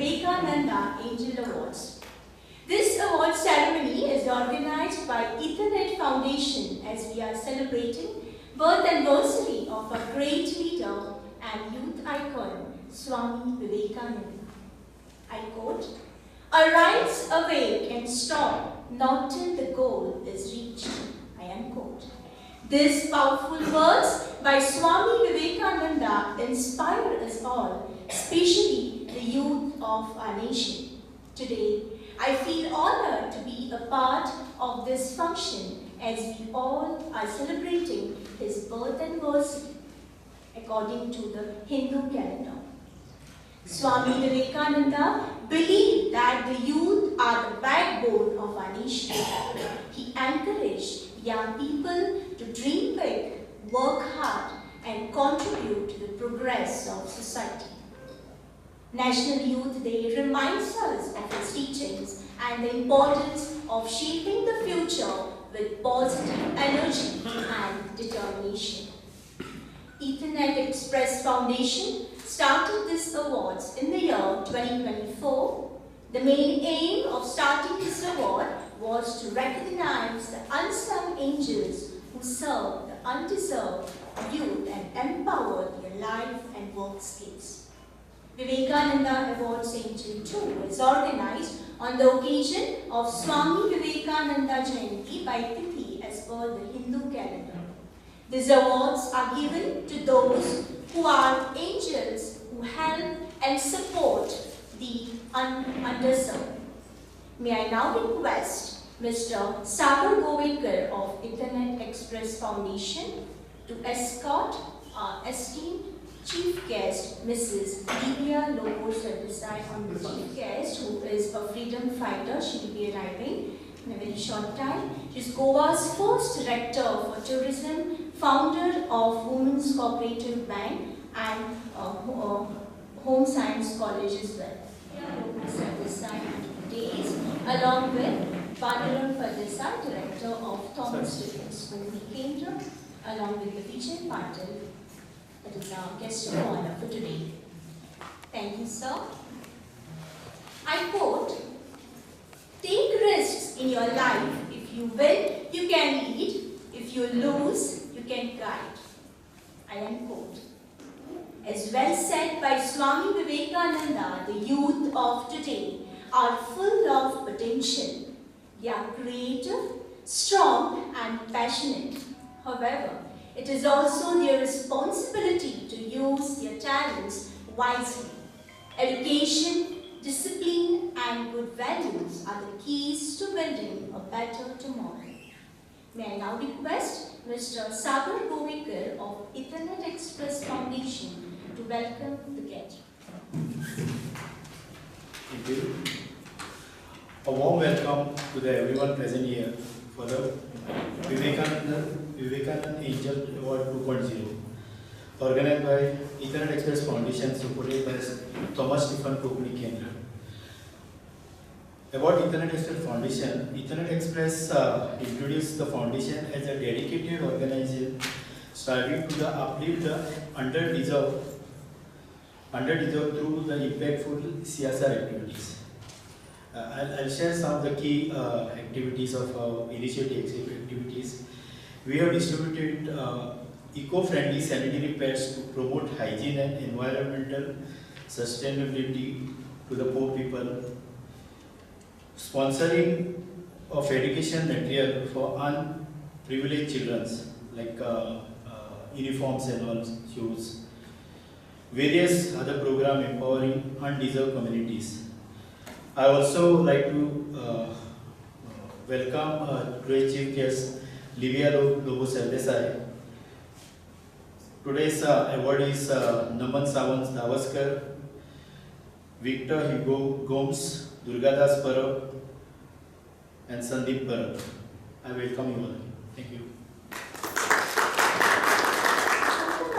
Vivekananda Angel Awards. This award ceremony is organized by Ethernet Foundation as we are celebrating birth anniversary of a great leader and youth icon, Swami Vivekananda. I quote, "Arise, awake and strong, not till the goal is reached." I unquote. These powerful words by Swami Vivekananda inspire us all, especially the youth of our nation. Today, I feel honored to be a part of this function as we all are celebrating his birth anniversary according to the Hindu calendar. Swami Vivekananda believed that the youth are the backbone of our nation. He encouraged young people to dream big, work hard, and contribute to the progress of society. National Youth Day reminds us of his teachings and the importance of shaping the future with positive energy and determination. Ethernet Xpress Foundation started these awards in the year 2024. The main aim of starting this award was to recognize the unsung angels who serve the undeserved youth and empower their life and work skills. Vivekananda Awards Angel 2 is organized on the occasion of Swami Vivekananda Jayanti by Tithi as per the Hindu calendar. These awards are given to those who are angels who help and support the underserved. May I now request Mr. Sagar Govekar of Ethernet Xpress Foundation to escort our esteemed Chief Guest, Mrs. Divya Lobo Sardesai, on the Chief Guest, who is a freedom fighter. She will be arriving in a very short time. She is Goa's first Director for Tourism, founder of Women's Cooperative Bank and Home Science College as well. Lobo Sardesai days, along with Pandaram Fardesai, Director of Thomas Different School, Kendra, along with the Vijay Patil. That is our guest of honor for today. Thank you, sir. I quote, "Take risks in your life. If you win, you can lead. If you lose, you can guide." I unquote. As well said by Swami Vivekananda, the youth of today are full of potential. They are creative, strong, and passionate. However, it is also their responsibility to use their talents wisely. Education, discipline, and good values are the keys to building a better tomorrow. May I now request Mr. Sagar Govekar of Ethernet Xpress Foundation to welcome the guest. Thank you. A warm welcome to everyone present here for the Vivekananda Angel Award 2.0, organized by Ethernet Xpress Foundation, supported by Thomas Stephen Kokuni Kendra. About Ethernet Xpress Foundation, Ethernet Express introduced the foundation as a dedicated organization striving to uplift the underdeserved through the impactful CSR activities. I'll share some of the key activities of our initiative activities. We have distributed eco-friendly sanitary pads to promote hygiene and environmental sustainability to the poor people. Sponsoring of education material for unprivileged children, like uniforms and all, shoes. Various other programs empowering undeserved communities. I also like to welcome today's chief guest, Divya Lobo Sardesai. Today's award is Naman Sawant Davaskar, Victor Hugo Gomes, Durgadas Parab, and Sandeep Parab. I welcome you all. Thank you.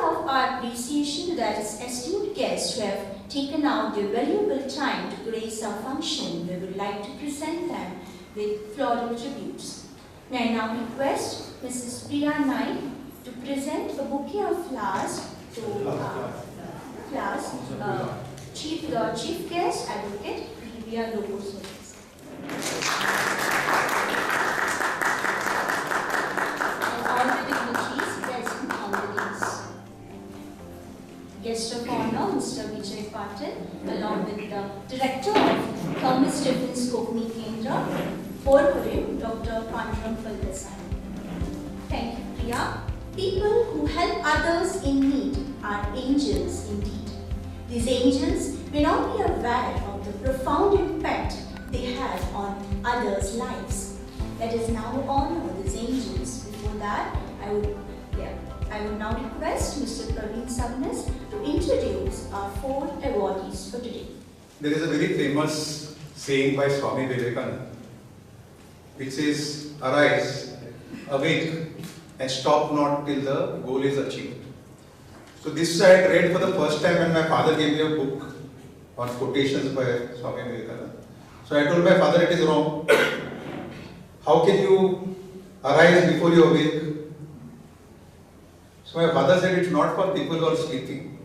Of our appreciation to that esteemed guests who have taken out their valuable time to grace our function, we would like to present them with floral tributes. May I now request Mrs. Priya Naik to present a bouquet of flowers to our class, Chief Guest Advocate Divya Lokosotis. And all the dignitaries present on the dais. Guest of honor, Mr. Vijay Patil, along with the Director of Thomas Stevens Kokmi Kendra, Porpurim, Dr. Pandram Paldesai. Thank you, Priya. People who help others in need are angels indeed. These angels may not be aware of the profound impact they have on others' lives. Let us now honor these angels. Before that, I would now request Mr. Praveen Sabnas to introduce our 4 awardees for today. There is a very famous saying by Swami Vivekananda, which says, "Arise, awake, and stop not till the goal is achieved." So this I had read for the first time when my father gave me a book on quotations by Swami Vivekananda. So I told my father, it is wrong. How can you arise before you awake? So my father said, it's not for people who are sleeping.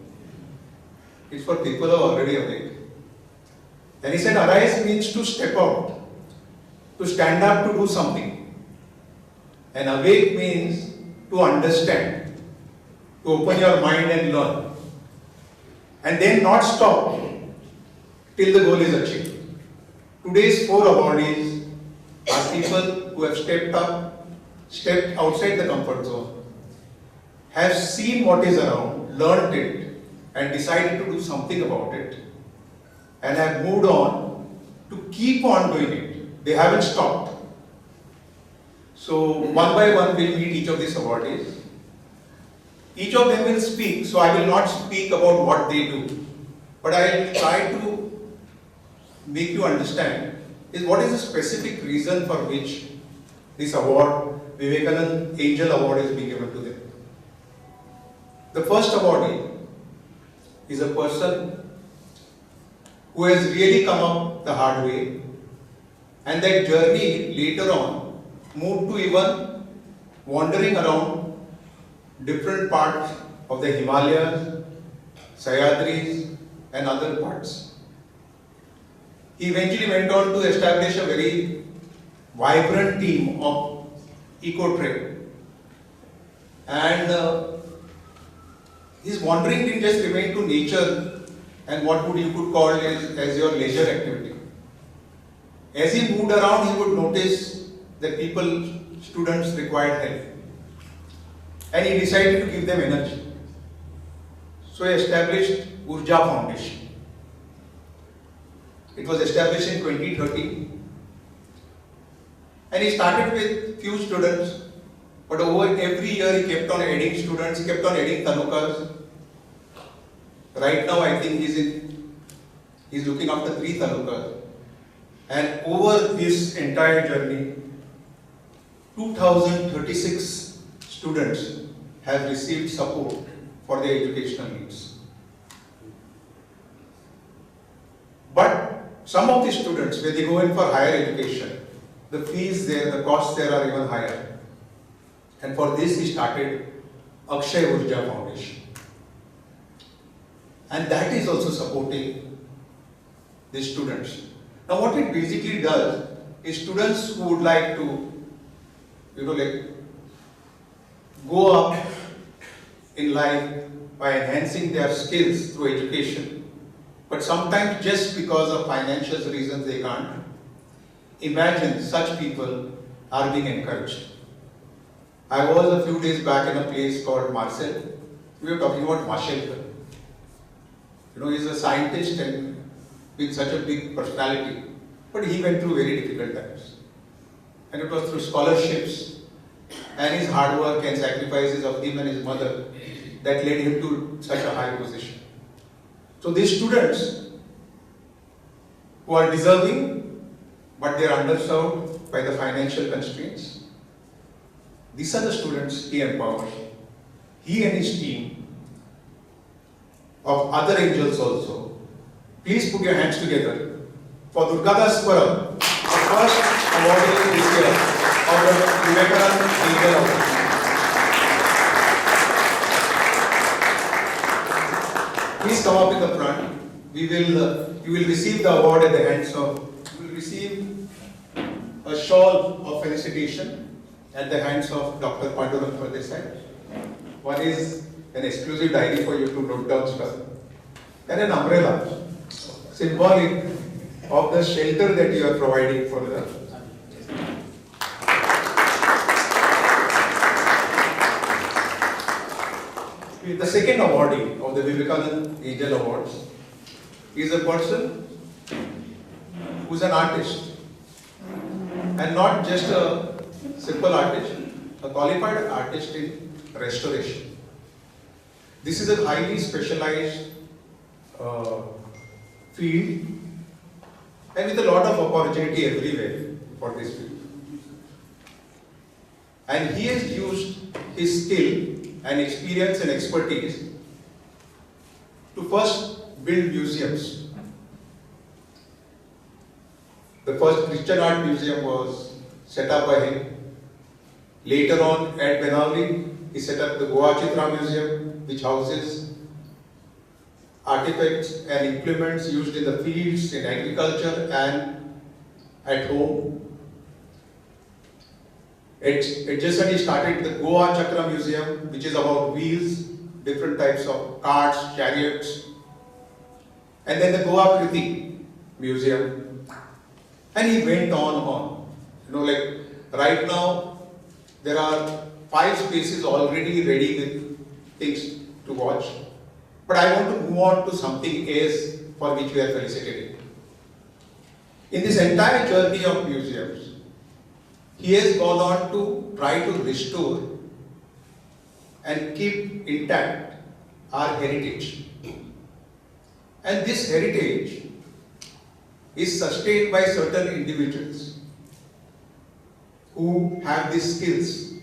It's for people who are already awake. And he said, arise means to step out, to stand up to do something. And awake means to understand, to open your mind and learn. And then not stop till the goal is achieved. Today's 4 awardees are people who have stepped outside the comfort zone, have seen what is around, learned it, and decided to do something about it, and have moved on to keep on doing it. They haven't stopped. So one by one we'll meet each of these awardees. Each of them will speak, so I will not speak about what they do, but I will try to make you understand is what is the specific reason for which this award, Vivekananda Angel Award, is being given to them. The first awardee is a person who has really come up the hard way, and that journey later on moved to even wandering around different parts of the Himalayas, Sahyadris and other parts. He eventually went on to establish a very vibrant team of eco-trade, and his wandering didn't just remain to nature and what you could call as your leisure activity. As he moved around, he would notice that students required help, and he decided to give them energy. So he established Urja Foundation. It was established in 2013, and he started with few students, but over every year he kept on adding students, kept on adding talukas. Right now I think he's looking after 3 talukas, and over this entire journey 2036 students have received support for their educational needs. But some of the students, when they go in for higher education, the fees there, the costs there are even higher. And for this he started Akshay Urja Foundation. And that is also supporting the students. Now what it basically does is students who would like to, go up in life by enhancing their skills through education, but sometimes just because of financial reasons they can't. Imagine such people are being encouraged. I was a few days back in a place called Marcel. We were talking about Marshall. He's a scientist and with such a big personality, but he went through very difficult times. And it was through scholarships and his hard work and sacrifices of him and his mother that led him to such a high position. So these students who are deserving, but they are underserved by the financial constraints, these are the students he empowers. He and his team of other angels also. Please put your hands together for Durgadas Param, the first awardee this year of the Vivekananda Angel Award. Please come up in the front. you will receive the award at the hands of, you will receive a shawl of felicitation at the hands of Dr. Pandurang Pradesai. One is an exclusive diary for you to note down stuff, and an umbrella, symbolic of the shelter that you are providing for the. The second awardee of the Vivekananda Angel Awards is a person who is an artist, and not just a simple artist, a qualified artist in restoration. This is a highly specialized field, and with a lot of opportunity everywhere for this field. And he has used his skill and experience and expertise to first build museums. The first Christian art museum was set up by him. Later on at Benavli, he set up the Goa Chitra Museum, which houses artifacts and implements used in the fields, in agriculture and at home. Adjacent, he started the Goa Chakra Museum, which is about wheels, different types of carts, chariots, and then the Goa Kriti Museum. And he went on. Like right now, there are 5 spaces already ready with things to watch. But I want to move on to something else for which we are felicitated. In this entire journey of museums, he has gone on to try to restore and keep intact our heritage. And this heritage is sustained by certain individuals who have these skills,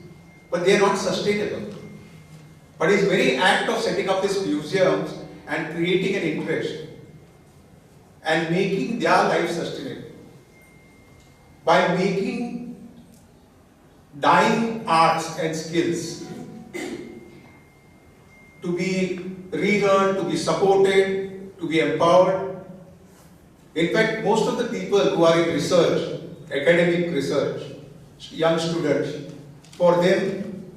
but they are not sustainable. But his very act of setting up these museums and creating an interest and making their life sustainable by making dying arts and skills to be relearned, to be supported, to be empowered. In fact, most of the people who are in research, academic research, young students, for them,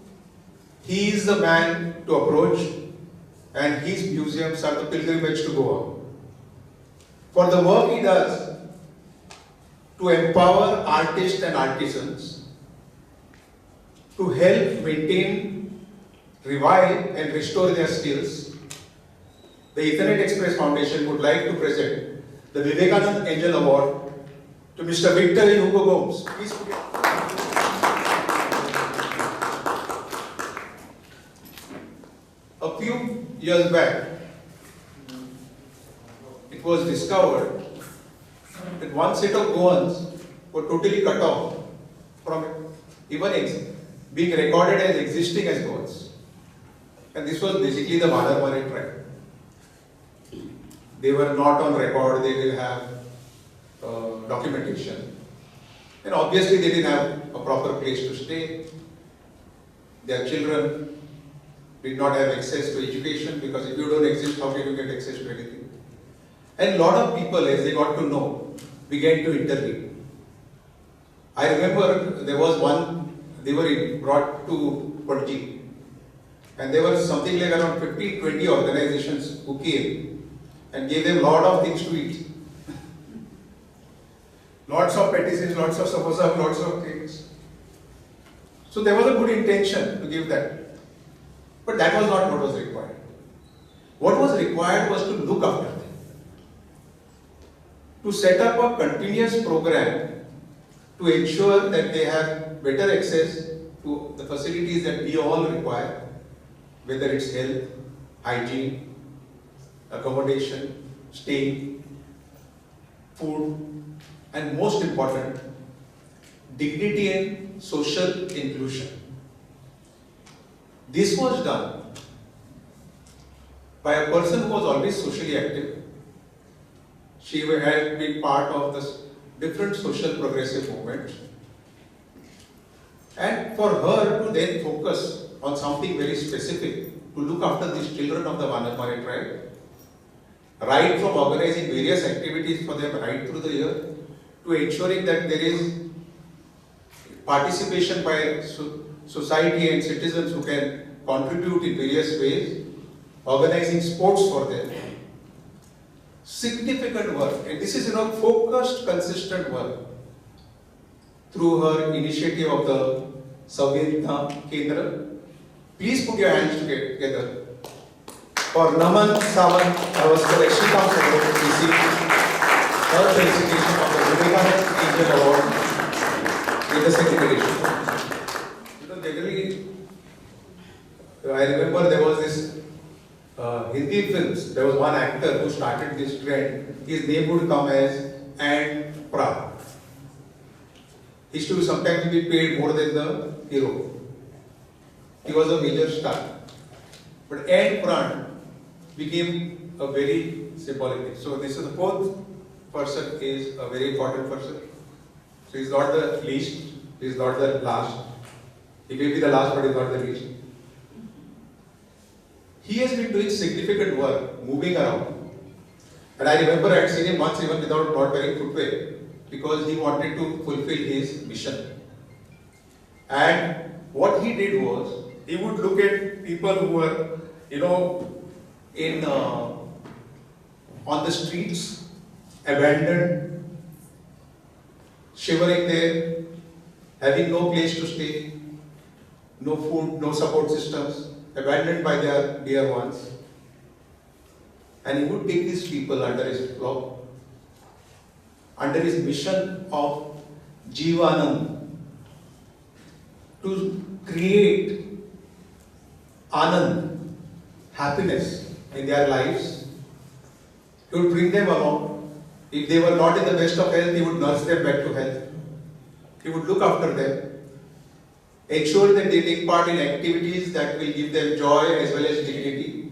he is the man to approach, and his museums are the pilgrimage to Goa. For the work he does to empower artists and artisans, to help maintain, revive and restore their skills, the Xpress Foundation would like to present the Vivekananda Angel Award to Mr. Victor Hugo Gomes. Please put it. A few years back, it was discovered that one set of Goans were totally cut off from even being recorded as existing as Goans. And this was basically the Vadarmare tribe. They were not on record, they didn't have documentation. And obviously they didn't have a proper place to stay. Their children did not have access to education, because if you don't exist, how can you get access to anything? And a lot of people, as they got to know, began to intervene. I remember there was one, they were brought to Pudgy, and there were something like around 15-20 organizations who came and gave them a lot of things to eat. Lots of patties, lots of samosa, lots of things. So there was a good intention to give that. But that was not what was required. What was required was to look after them. To set up a continuous program to ensure that they have better access to the facilities that we all require, whether it's health, hygiene, accommodation, staying, food, and most important, dignity and social inclusion. This was done by a person who was always socially active. She had been part of the different social progressive movements. And for her to then focus on something very specific, to look after these children of the Vadarmare tribe, right from organizing various activities for them right through the year, to ensuring that there is participation by society and citizens who can contribute in various ways, organizing sports for them. Significant work, and this is focused, consistent work through her initiative of the Samvedna Kendra. Please put your hands together for Naman Sawant Avaskar. She comes forward to receive her felicitation of the Vivekananda Angel Award with the Secretariat. Generally, I remember there was this Hindi films, there was one actor who started this trend. His name would come as and Pra. He used to sometimes be paid more than the hero. He was a major star. But and Pran became a very symbolic thing. So this is the fourth person is a very important person. So he's not the least, he's not the last. He may be the last, but he's not the least. He has been doing significant work, moving around. And I remember I had seen him once even without not wearing footwear, because he wanted to fulfill his mission. And what he did was, he would look at people who were, on the streets, abandoned, shivering there, having no place to stay, no food, no support systems, abandoned by their dear ones. And he would take these people under his flock, under his mission of Jivanam, to create Anand, happiness in their lives. He would bring them along. If they were not in the best of health, he would nurse them back to health. He would look after them, ensure that they take part in activities that will give them joy as well as dignity,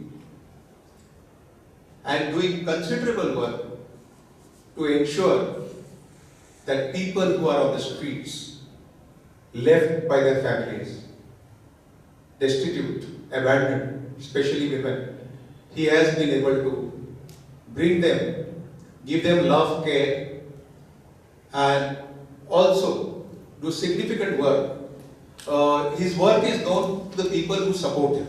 and doing considerable work to ensure that people who are on the streets, left by their families, destitute, abandoned, especially women, he has been able to bring them, give them love, care, and also do significant work. His work is known to the people who support him.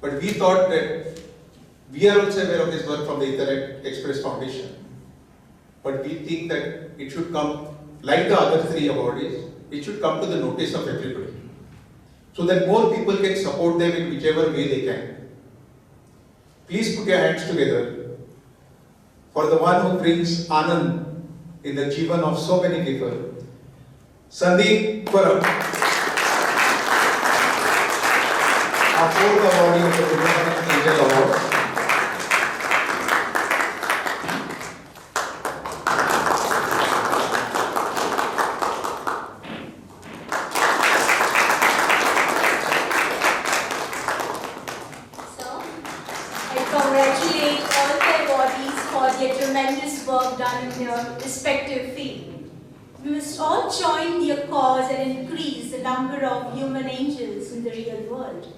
But we thought that we are also aware of his work from the Internet Xpress Foundation. But we think that it should come, like the other three awardees, it should come to the notice of everybody, so that more people can support them in whichever way they can. Please put your hands together for the one who brings Anand in the Jivan of so many people, Sandeep Param, our fourth awardee of the Vivekananda Angel Award. Congratulate all the awardees for their tremendous work done in their respective field. We must all join their cause and increase the number of human angels in the real world.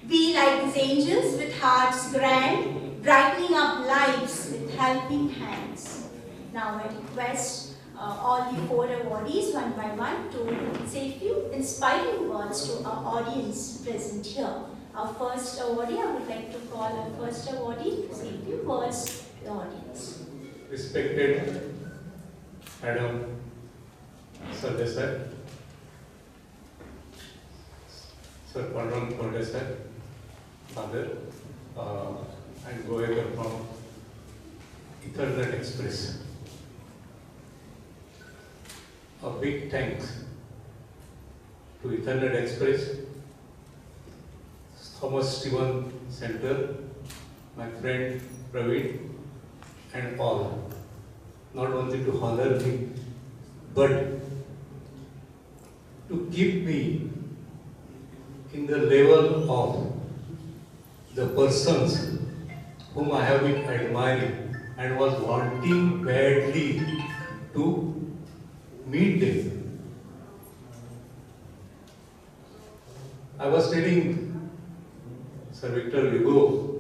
Be like these angels with hearts grand, brightening up lives with helping hands. Now I request all the four awardees one by one to say a few inspiring words to our audience present here. Our first awardee, I would like to call our first awardee to say a few words to the audience. Respected Madam Sardesar, Sir Parram Kondesar, Father, and Goyekar from Ethernet Express. A big thanks to Ethernet Express, Thomas Stephen Center, my friend Praveen, and all. Not only to honor me, but to keep me in the level of the persons whom I have been admiring and was wanting badly to meet them. I was telling Sir Victor Hugo,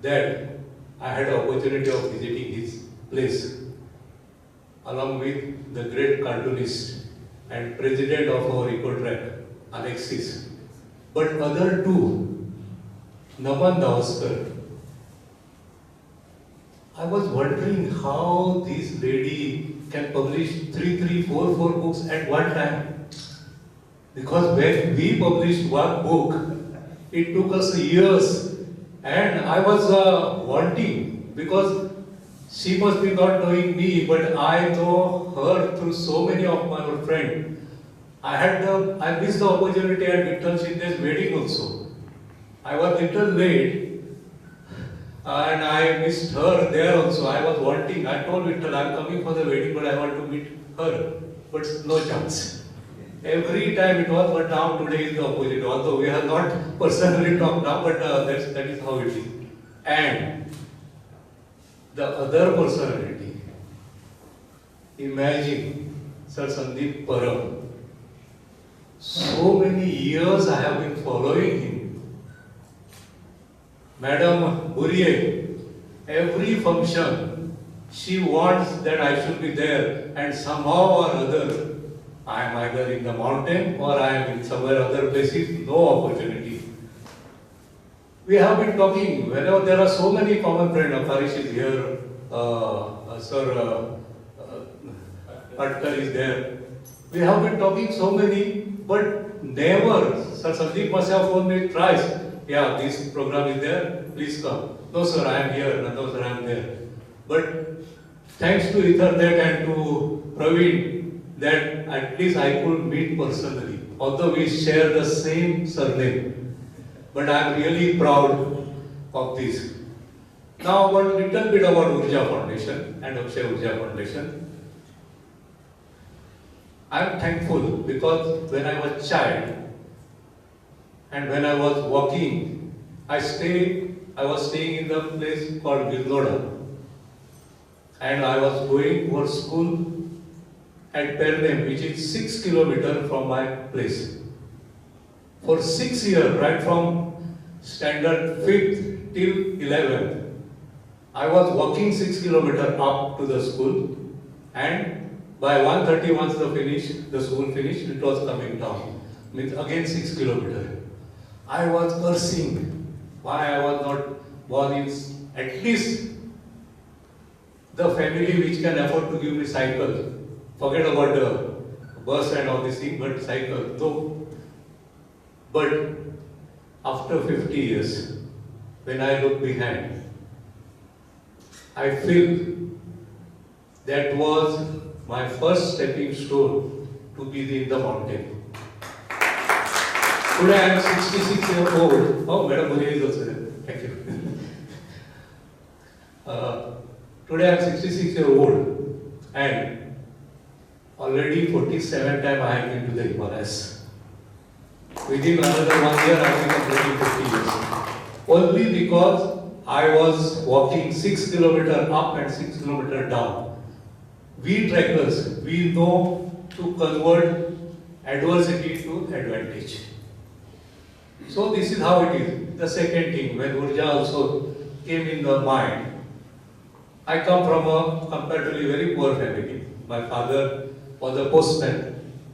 that I had the opportunity of visiting his place along with the great cartoonist and president of our EcoTrack, Alexis. But other two, Naman Davaskar, I was wondering how this lady can publish 4 books at one time. Because when we published one book, it took us years, and I was wanting, because she must be not knowing me, but I know her through so many of my friends. I missed the opportunity at Vittal Shinde's wedding also. I was little late, and I missed her there also. I was wanting, I told Vittal, I'm coming for the wedding, but I want to meet her, but no chance. Every time it was, but now today is the opposite. Although we have not personally talked now, but that is how it is. And the other personality, imagine Sir Sandeep Param. So many years I have been following him. Madam Buriye, every function, she wants that I should be there, and somehow or other, I am either in the mountain or I am in somewhere other places, no opportunity. We have been talking, whenever there are so many common friends, Parish is here, Sir Patkar is there. We have been talking so many, but never, Sir Sandeep must have phoned me twice. Yeah, this program is there, please come. No sir, I am here, no sir, I am there. But thanks to Ethernet and to Praveen, that at least I could meet personally, although we share the same surname. But I am really proud of this. Now, a little bit about Urja Foundation and Akshay Urja Foundation. I am thankful because when I was a child and when I was walking, I was staying in the place called Girnoda, and I was going for school at Pernem, which is 6 kilometers from my place. For 6 years, right from standard 5th till 11th, I was walking 6 kilometers up to the school, and by 1:30 once the school finished, it was coming down. Means again 6 kilometers. I was cursing why I was not born in at least the family which can afford to give me cycle. Forget about the bus and all these things, but cycle, no. But after 50 years, when I look behind, I feel that was my first stepping stone to be in the mountain. Today I am 66 years old. Oh, Madam Buri is also there. Thank you. Today I am 66 years old, and already 47 times I have been to the Himalayas. Within another 1 year I will be completing 50 years. Only because I was walking 6 kilometers up and 6 kilometers down. We trekkers, we know to convert adversity to advantage. So this is how it is. The second thing, when Urja also came in the mind, I come from a comparatively very poor family. My father was a postman,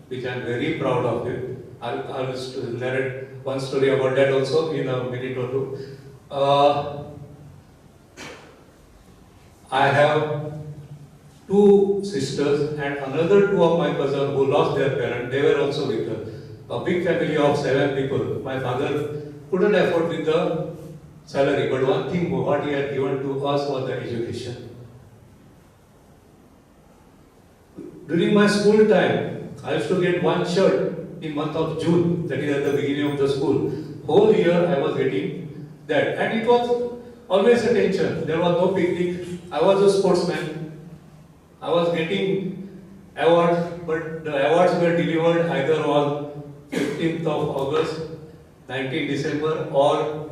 which I am very proud of it. I will narrate one story about that also in a minute or two. I have 2 sisters and another 2 of my cousins who lost their parents. They were also with us. A big family of 7 people. My father couldn't afford with the salary, but one thing what he had given to us was the education. During my school time, I used to get one shirt in month of June, that is at the beginning of the school. Whole year I was getting that, and it was always a tension. There was no picnic. I was a sportsman. I was getting awards, but the awards were delivered either on 15th of August, 19th December or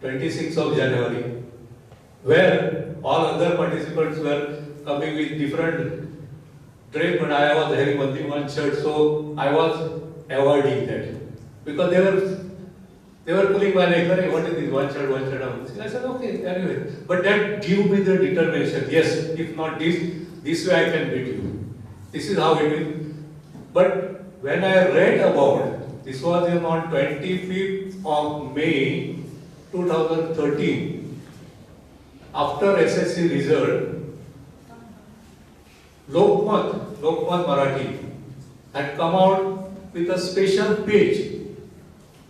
26th of January, where all other participants were coming with different dress, but I was having only one shirt, so I was avoiding that. Because there were They were pulling my leg, "Hey, what is this? One shot. I said, okay, anyway. But that gave me the determination. Yes, if not this way I can beat you. This is how it is. But when I read about, this was on 25th of May 2013, after SSC result, Lokmat Marathi had come out with a special page.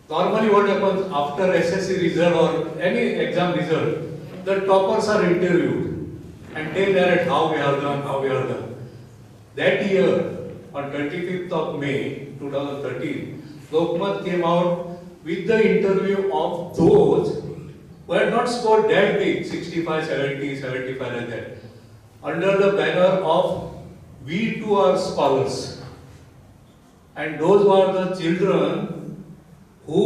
Normally what happens after SSC result or any exam result, the toppers are interviewed and they narrate how we have done. That year, on 25th of May 2013, Lokmat came out with the interview of those who had not scored that big, 65, 70, 75 like that, under the banner of "We too are scholars." And those were the children who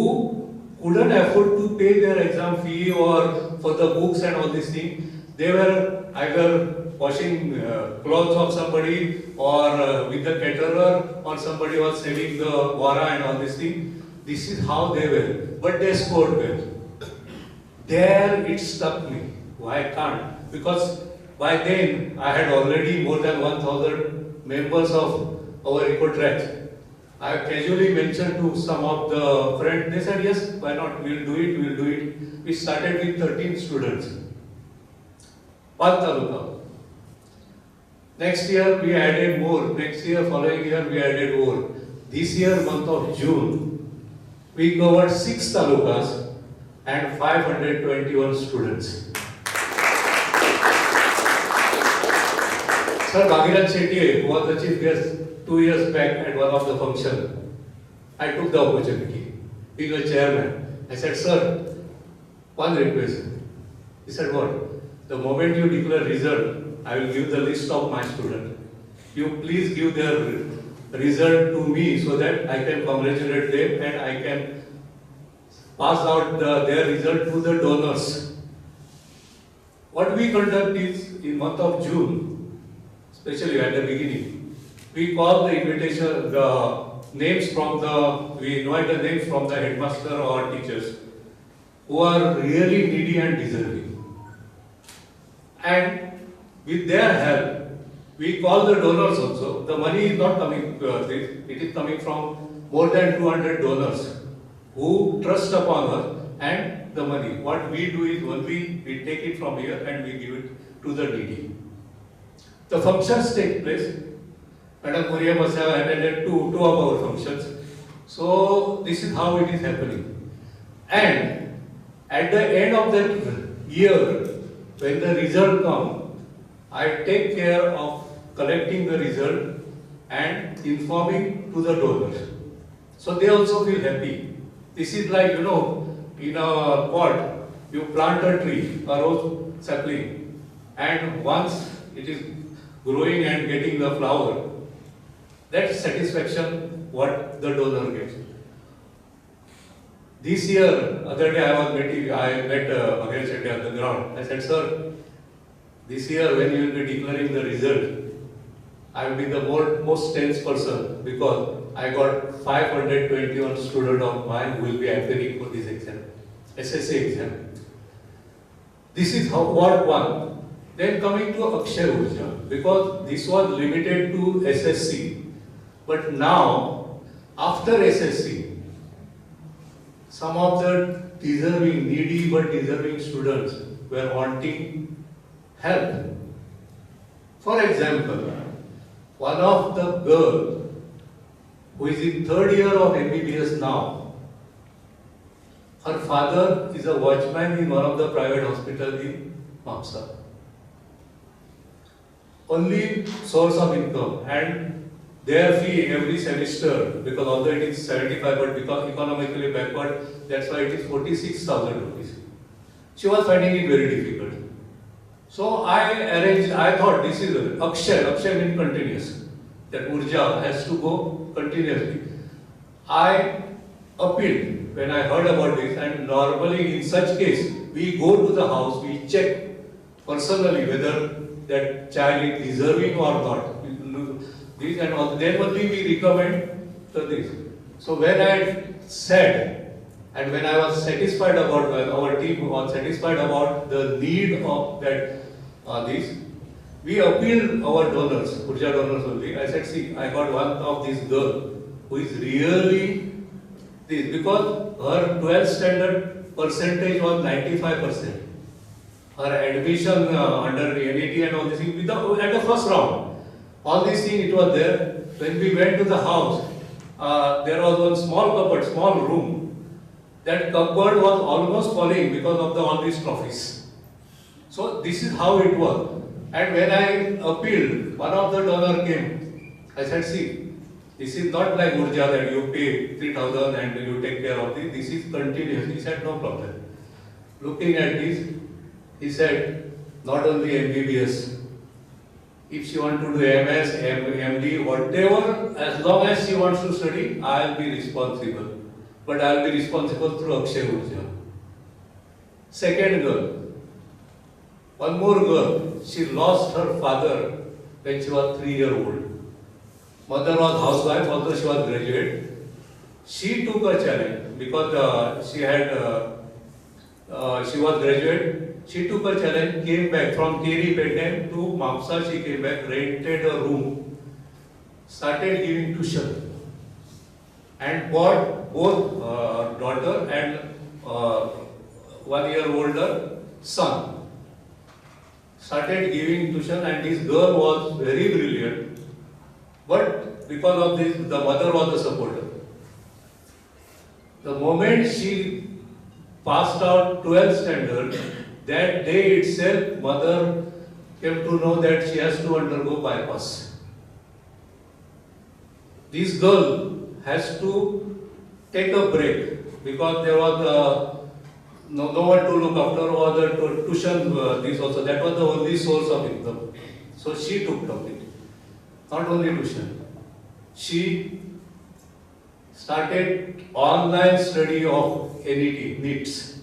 couldn't afford to pay their exam fee or for the books and all these things. They were either washing clothes of somebody or with the caterer, or somebody was selling the wara and all these things. This is how they were, but they scored well. There it struck me. Why can't? Because by then I had already more than 1,000 members of our EcoTrack. I casually mentioned to some of the friends, they said, yes, why not, we'll do it. We started with 13 students. One taluka. Next year we added more, following year we added more. This year, month of June, we covered 6 talukas and 521 students. Sir Bhagirath Shetty, who was the chief guest 2 years back at one of the functions, I took the opportunity. Being a chairman, I said, sir, one request. He said, what? The moment you declare result, I will give the list of my students. You please give their result to me so that I can congratulate them and I can pass out their result to the donors. What we conduct is, in month of June, especially at the beginning, we call the invitation, we invite the names from the headmaster or teachers who are really needy and deserving. And with their help, we call the donors also. The money is not coming to us, it is coming from more than 200 donors who trust upon us and the money. What we do is only we take it from here and we give it to the needy. The functions take place. Madam Muria must have attended two of our functions. So this is how it is happening. And at the end of that year, when the result comes, I take care of collecting the result and informing to the donors. So they also feel happy. This is like, in a pot, you plant a tree, a rose sapling, and once it is growing and getting the flower, that satisfaction what the donor gets. This year, other day I met Bhagirath Shetty at the ground. I said, sir, this year when you will be declaring the result, I will be the most tense person because I got 521 students of mine who will be appearing for this exam, SSC exam. This is what one. Then coming to Akshay Urja, because this was limited to SSC, but now after SSC, some of the deserving, needy but deserving students were wanting help. For example, one of the girls who is in 3rd year of MBBS now, her father is a watchman in one of the private hospitals in Mamsa. Only source of income, and their fee every semester, because although it is 75 but because economically backward, that's why it is 46,000 rupees. She was finding it very difficult. So I thought this is Akshay means continuous. That Urja has to go continuously. I appealed when I heard about this, and normally in such case, we go to the house, we check personally whether that child is deserving or not. This and all. Then only we recommend this. So when I said And when I was satisfied about, when our team was satisfied about the need of that, this, we appealed our donors, Urja donors only. I said, see, I got one of these girl who is really this, because her 12th standard percentage was 95%. Her admission under NAT and all these things, at the first round, all these things it was there. When we went to the house, there was one small cupboard, small room. That cupboard was almost falling because of all these trophies. So this is how it was. And when I appealed, one of the donor came. I said, see, this is not like Urja that you pay 3,000 and you take care of this. This is continuous. He said, no problem. Looking at this, he said, not only MBBS, if she wants to do MS, MD, whatever, as long as she wants to study, I will be responsible. But I will be responsible through Akshay Urja. Second girl, one more girl, she lost her father when she was 3-year-old. Mother was housewife, although she was graduate. She took a challenge because she was graduate. She took a challenge, came back from Keri Peten to Mamsa. She came back, rented a room, started giving tuition, and bought both daughter and 1 year older son. Started giving tuition, and this girl was very brilliant. But because of this, the mother was the supporter. The moment she passed out 12th standard, that day itself, mother came to know that she has to undergo bypass. This girl has to take a break because there was no one to look after, or the tuition, this also, that was the only source of income. So she took up it. Not only tuition, she started online study of NEETs.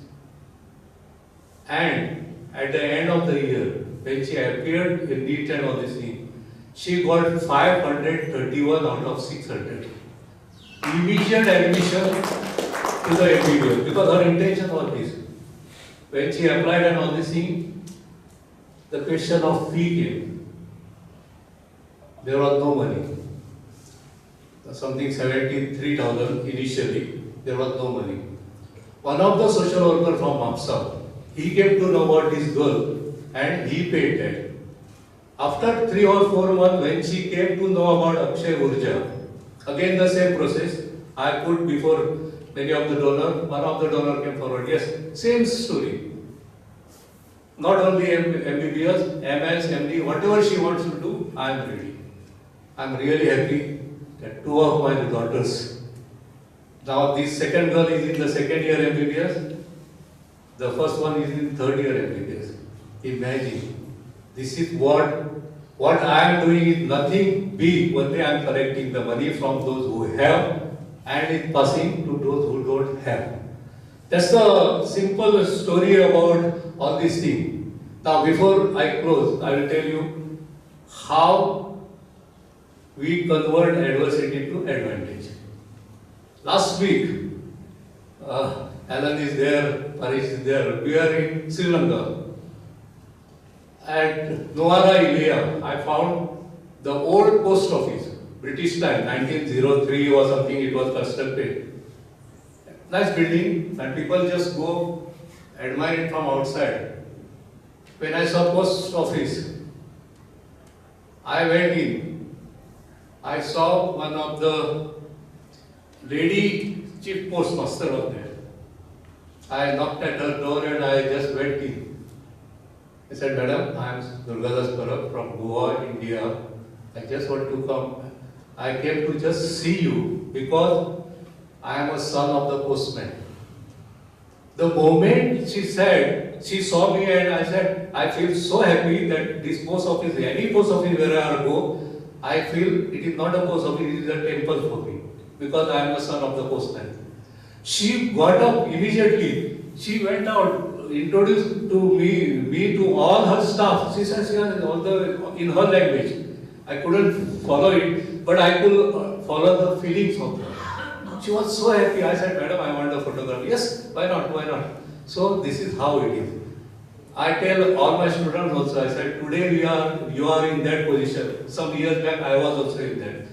And at the end of the year, when she appeared in NEET and all this thing, she got 531 out of 600. Immediate admission to the MBBS because her intention was this. When she applied and all this thing, the question of fee came. There was no money. Something 73,000 initially, there was no money. One of the social workers from Mamsa, he came to know about this girl and he paid that. After 3 or 4 months, when she came to know about Akshay Urja, again the same process. I put before many of the donors, one of the donors came forward. Yes, same story. Not only MBBS, MS, MD, whatever she wants to do, I am ready. I am really happy that 2 of my daughters, now this second girl is in the 2nd year MBBS, the first one is in 3rd year MBBS. Imagine, this is what I am doing is nothing big, only I am collecting the money from those who have and is passing to those who don't have. That's the simple story about all these things. Now before I close, I will tell you how we convert adversity to advantage. Last week, Alan is there, Paris is there, we are in Sri Lanka. At Nuwara Ilia, I found the old post office, British time, 1903 or something it was constructed. Nice building, and people just go admire it from outside. When I saw post office, I went in. I saw one of the lady chief postmaster was there. I knocked at her door and I just went in. I said, Madam, I am Durgadas Parak from Goa, India. I just want to come. I came to just see you because I am a son of the postman. The moment she said, she saw me and I said, I feel so happy that this post office, any post office where I go, I feel it is not a post office, it is a temple for me because I am the son of the postman. She got up immediately. She went out, introduced to me to all her staff. She says in her language. I couldn't follow it, but I could follow the feelings of her. She was so happy. I said, madam, I want a photograph. Yes, why not, why not? So this is how it is. I tell all my students also, I said, today you are in that position. Some years back I was also in that.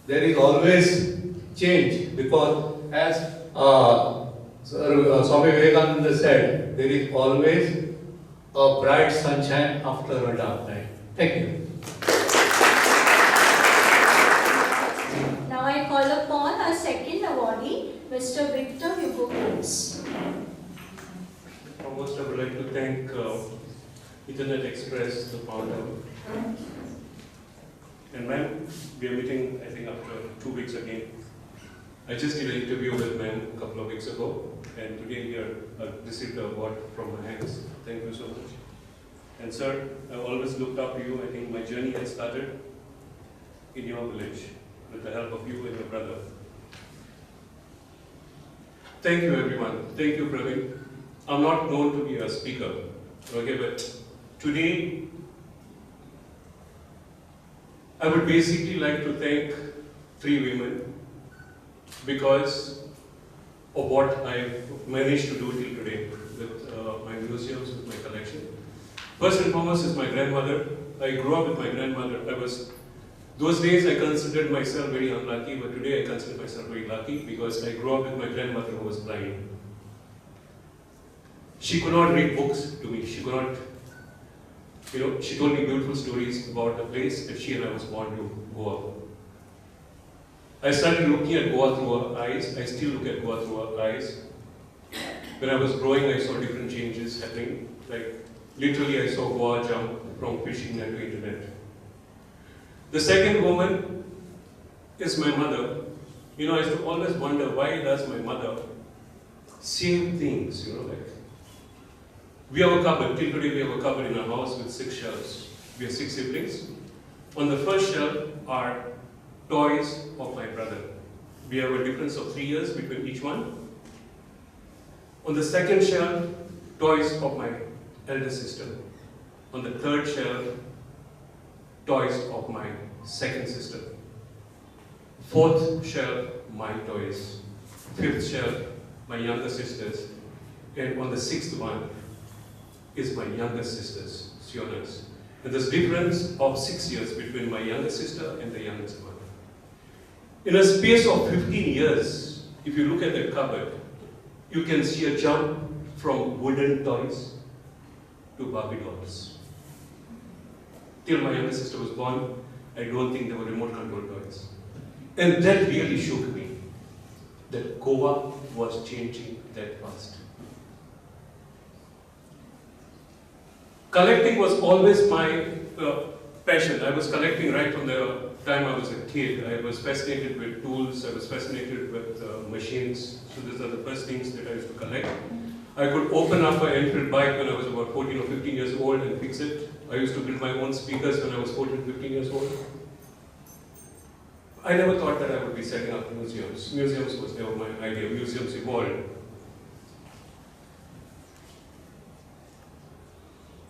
There is always change because as Swami Vivekananda said, there is always a bright sunshine after a dark night. Thank you. Now I call upon our second awardee, Mr. Victor Hugo Cruz. First, I would like to thank Xpress, the founder. And ma'am, we are meeting, I think, after 2 weeks again. I just did an interview with ma'am a couple of weeks ago, and today here I received the award from my hands. Thank you so much. And sir, I always looked up to you. I think my journey had started in your village with the help of you and your brother. Thank you, everyone. Thank you, Praveen. I'm not known to be a speaker, okay, but today I would basically like to thank 3 women because of what I've managed to do till today with my museums, with my collection. First and foremost is my grandmother. I grew up with my grandmother. Those days I considered myself very unlucky, but today I consider myself very lucky because I grew up with my grandmother who was blind. She could not read books to me. She could not, she told me beautiful stories about the place that she and I was born to Goa. I started looking at Goa through her eyes. I still look at Goa through her eyes. When I was growing, I saw different changes happening. Like, literally, I saw Goa jump from fishing net to internet. The second woman is my mother. I used to always wonder, why does my mother same things, we have a cupboard. Till today, we have a cupboard in our house with 6 shelves. We have 6 siblings. On the first shelf are toys of my brother. We have a difference of 3 years between each one. On the second shelf, toys of my elder sister. On the third shelf, toys of my second sister. Fourth shelf, my toys. Fifth shelf, my younger sisters. And on the 6th one is my younger sister's, Siona's. And there's difference of 6 years between my younger sister and the youngest one. In a space of 15 years, if you look at the cupboard, you can see a jump from wooden toys to Barbie dolls. Till my younger sister was born, I don't think there were remote control toys. And that really shook me, that Goa was changing that fast. Collecting was always my passion. I was collecting right from the time I was a kid. I was fascinated with tools, I was fascinated with machines. So these are the first things that I used to collect. I could open up an Enfield bike when I was about 14 or 15 years old and fix it. I used to build my own speakers when I was 14, 15 years old. I never thought that I would be setting up museums. Museums was never my idea. Museums evolved.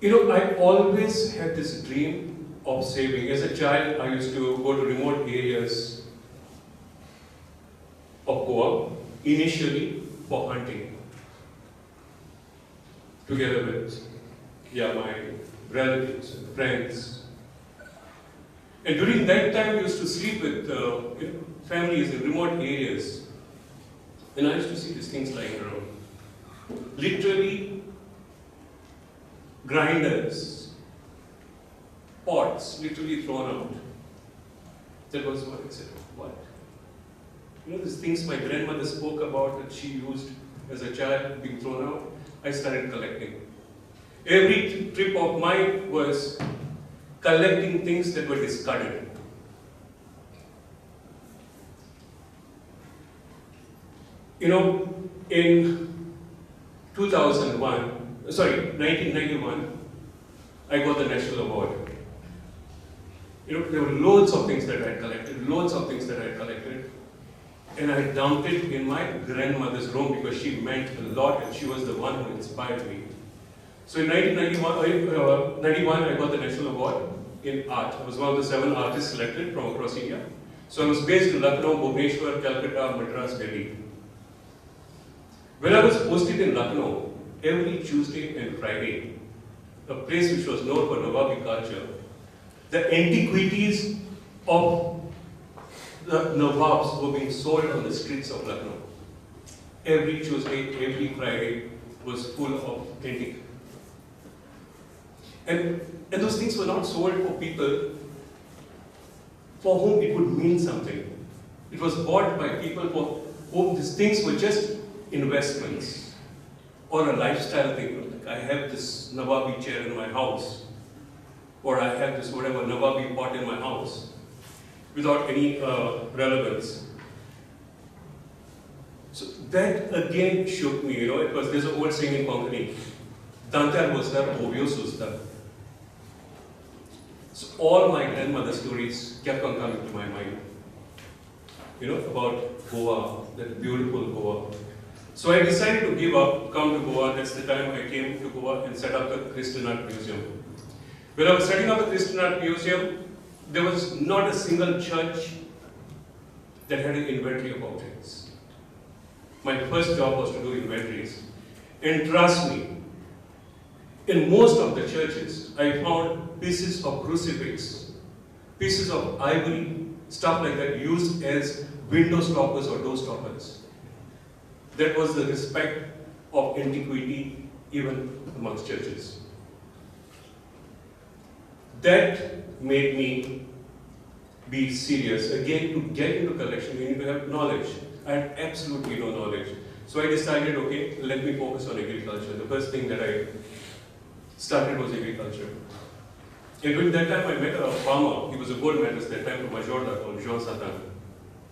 I always had this dream of saving. As a child, I used to go to remote areas of Goa, initially for hunting, together with my relatives and friends. And during that time, we used to sleep with families in remote areas. And I used to see these things lying around. Literally, grinders, pots, literally thrown out. That was what I said, what? These things my grandmother spoke about that she used as a child being thrown out, I started collecting. Every trip of mine was collecting things that were discarded. In 1991, I got the national award. There were loads of things that I had collected, and I dumped it in my grandmother's room because she meant a lot and she was the one who inspired me. So in 1991, I got the national award in art. I was one of the 7 artists selected from across India. So I was based in Lucknow, Bhubaneswar, Calcutta, Madras, Delhi. When I was posted in Lucknow, every Tuesday and Friday, a place which was known for Nawabi culture, the antiquities of the Nawabs were being sold on the streets of Lucknow. Every Tuesday, every Friday was full of antique. And those things were not sold for people for whom it would mean something. It was bought by people for whom these things were just investments or a lifestyle thing. Like I have this Nawabi chair in my house, or I have this whatever Nawabi pot in my house, without any relevance. So that again shook me, it was, there's an old saying in Konkani, Dantar Bostar, Obvio Sustar. So all my grandmother's stories kept on coming to my mind, about Goa, that beautiful Goa. So I decided to give up, come to Goa. That's the time I came to Goa and set up the Christian Art Museum. When I was setting up the Christian Art Museum, there was not a single church that had an inventory of objects. My first job was to do inventories. And trust me, in most of the churches, I found pieces of crucifix, pieces of ivory, stuff like that used as window stoppers or door stoppers. That was the respect of antiquity even amongst churches. That made me be serious. Again, to get into collection, you need to have knowledge. I had absolutely no knowledge. So I decided, okay, let me focus on agriculture. The first thing that I started was agriculture. And during that time, I met a farmer. He was a gold medalist that time from Majorda called Jean Satan.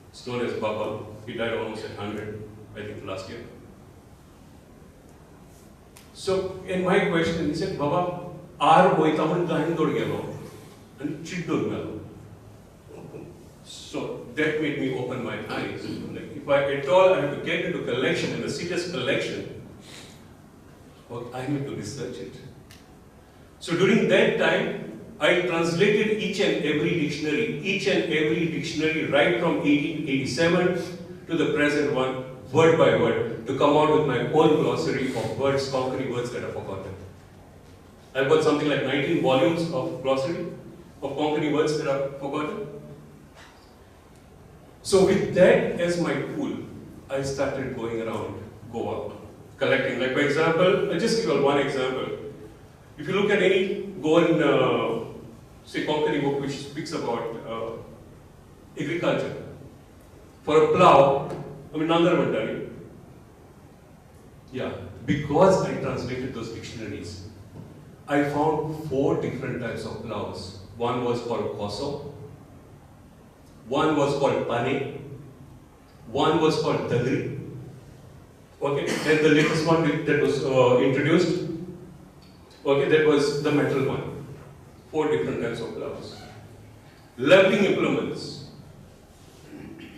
It's known as Baba. He died almost at 100, I think, last year. So, in my question, he said, Baba, are koi taman kahin dod gelo? And chit dod melo. So, that made me open my eyes. Like, if I at all I have to get into collection, in a serious collection, well, I need to research it. So, during that time, I translated each and every dictionary right from 1887 to the present one, word by word, to come out with my own glossary of words, concrete words that are forgotten. I've got something like 19 volumes of glossary of concrete words that are forgotten. So with that as my tool, I started going around Goa, collecting. Like, for example, I'll just give you one example. If you look at any Goan, say, concrete book which speaks about agriculture, for a plow, Nangar. Yeah, because I translated those dictionaries, I found 4 different types of plows. One was called Koso, one was called Pane, one was called Dagri, okay, and the latest one that was introduced, okay, that was the metal one. 4 different types of plows. Leveling implements,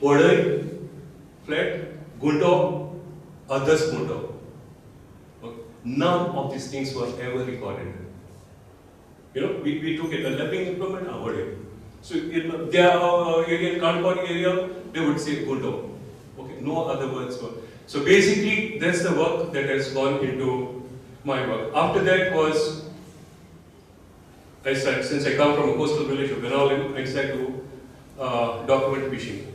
Odai, flat, Gunto, others Gunto. Okay. None of these things were ever recorded. We took it, a leveling implement, Odai. So in their area, in Kanpur area, they would say Gunto. Okay, no other words were. So basically, that's the work that has gone into my work. After that was, I said, since I come from a coastal village of Benaulim, I decided to document fishing.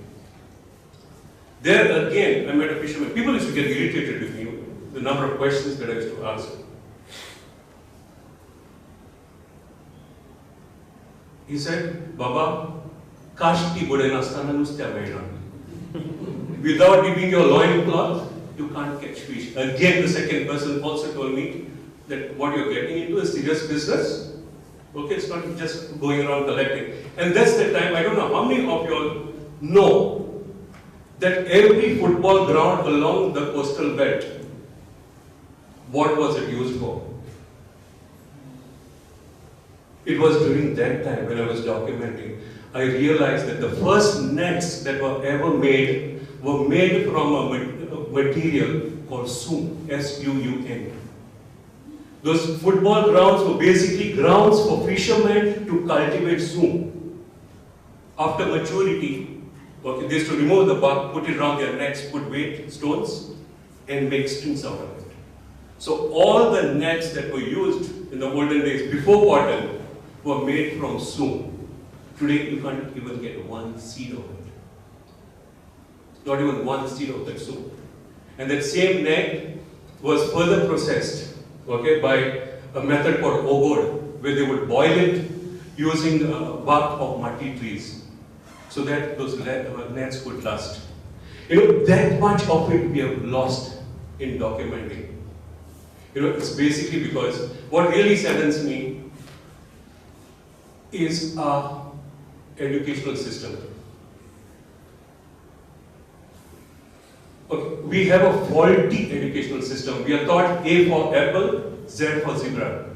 There again, I met a fisherman. People used to get irritated with me, the number of questions that I used to ask. He said, Baba, kashti budenastana nustya vaina. Without dipping your loin cloth, you can't catch fish. Again, the second person also told me that what you're getting into is serious business. Okay, it's not just going around collecting. And that's the time, I don't know how many of you all know that every football ground along the coastal belt, what was it used for? It was during that time when I was documenting, I realized that the first nets that were ever made were made from a material called soon, S-U-U-N. Those football grounds were basically grounds for fishermen to cultivate soon. After maturity, Okay, they used to remove the bark, put it around their necks, put weight stones, and make strings out of it. So all the nets that were used in the olden days before cotton were made from sumo. Today you can't even get one seed of it. Not even one seed of that sumo. And that same net was further processed, okay, by a method called ogod, where they would boil it using bark of mati trees, so that those nets would last. You know, that much of it we have lost in documenting. You know, it's basically because what really saddens me is our educational system. Okay, we have a faulty educational system. We are taught A for apple, Z for zebra.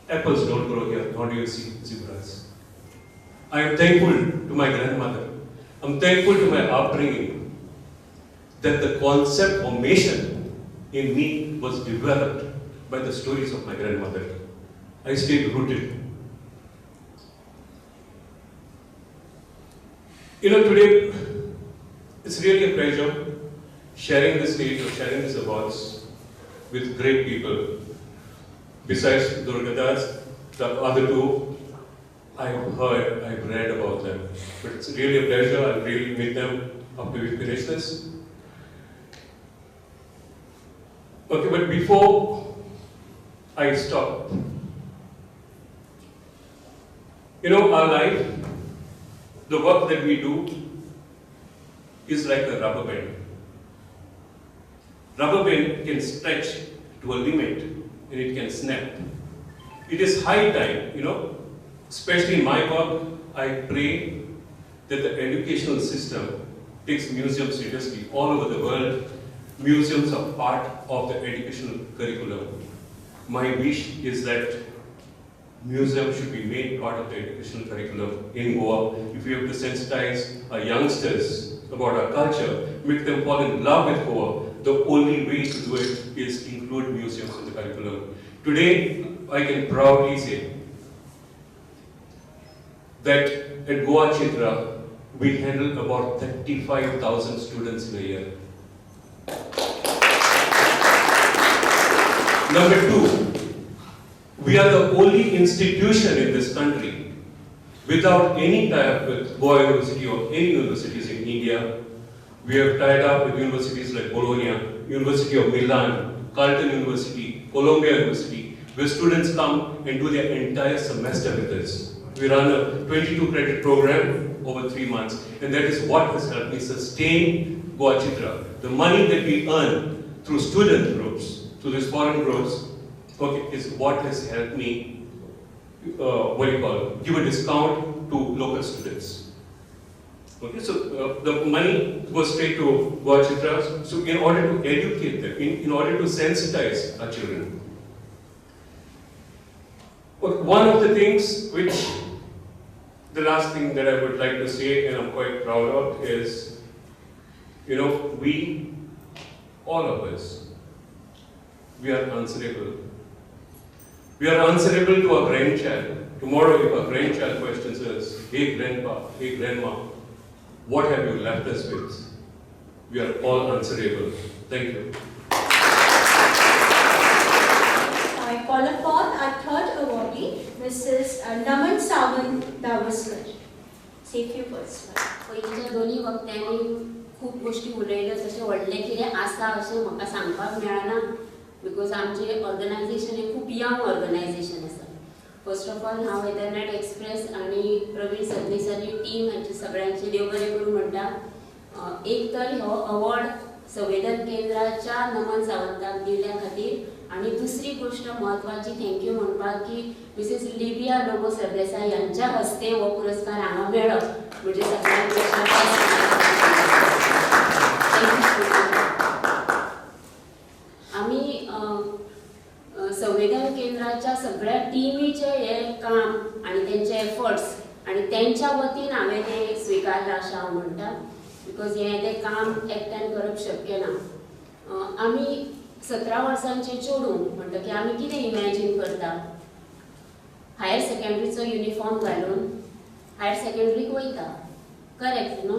Apples don't grow here, nor do you see zebras. I am thankful to my grandmother. I'm thankful to my upbringing that the concept formation in me was developed by the stories of my grandmother. I stayed rooted. You know, today it's really a pleasure sharing this stage or sharing these awards with great people. Besides Durgadas, the other two, I've heard, I've read about them. But it's really a pleasure. I'll really meet them after we finish this. Okay, but before I stop, you know, our life, the work that we do is like a rubber band. Rubber band can stretch to a limit and it can snap. It is high time, you know, especially in my work, I pray that the educational system takes museums seriously. All over the world, museums are part of the educational curriculum. My wish is that museums should be made part of the educational curriculum in Goa. If we have to sensitize our youngsters about our culture, make them fall in love with Goa, the only way to do it is include museums in the curriculum. Today, I can proudly say that at Goa Chitra, we handle about 35,000 students in a year. Number two, we are the only institution in this country without any tie-up with Goa University or any universities in India. We have tied up with universities like Bologna, University of Milan, Carleton University, Columbia University, where students come and do their entire semester with us. We run a 22 credit program over 3 months, and that is what has helped me sustain Goa Chitra. The money that we earn through student groups, through these foreign groups, okay, is what has helped me, give a discount to local students. Okay, so the money goes straight to Goa Chitra. So in order to educate them, in order to sensitize our children. But one of the things which, the last thing that I would like to say, and I'm quite proud of, is, you know, we, all of us, we are answerable. We are answerable to our grandchild. Tomorrow, if our grandchild questions us, hey grandpa, hey grandma, what have you left us with? We are all answerable. Thank you. I call upon our third awardee, Mrs. Naman Sawan Davaskar. Say a few words. पयलींच्या दोन्ही वक्त्यांनी खूप गोष्टी उलयल्यो तशें व्हडलें कितें आसा अशें म्हाका सांगपाक मेळना बिकॉज आमचें ऑर्गनायझेशन हें खूब यंग ऑर्गनायझेशन आसा. फर्स्ट ऑफ ऑल हांव इथरनेट एक्सप्रेस आनी प्रवीण सरदेसाई टीम हांचे सगळ्यांचे देव बरें करूं म्हणटा. एक तर हो अवॉर्ड संवेदन केंद्राच्या नमन सावंताक दिल्ल्या खातीर आनी दुसरी गोष्ट म्हत्वाची थँक्यू म्हणपाक की मिसेस लिबिया लोबो सरदेसाई यांच्या हस्ते हो पुरस्कार हांगा मेळ्ळो म्हणजे सगळ्यांक आमी संवेदन केंद्राच्या सगळ्या टीमीचे हे काम आणि त्यांचे एफर्ट्स आणि त्यांच्या वतीन हांवें ते स्विकारला अशें हांव म्हणटा बिकॉज हें तें काम एकट्यान करप शक्य ना. आमी 17 वर्सांचे चेडूं म्हणटकीर आमी कितें इमॅजीन करता हायर सेकंडरीचो युनिफॉर्म घालून हायर सेकंडरीक वयता करेक्ट न्हू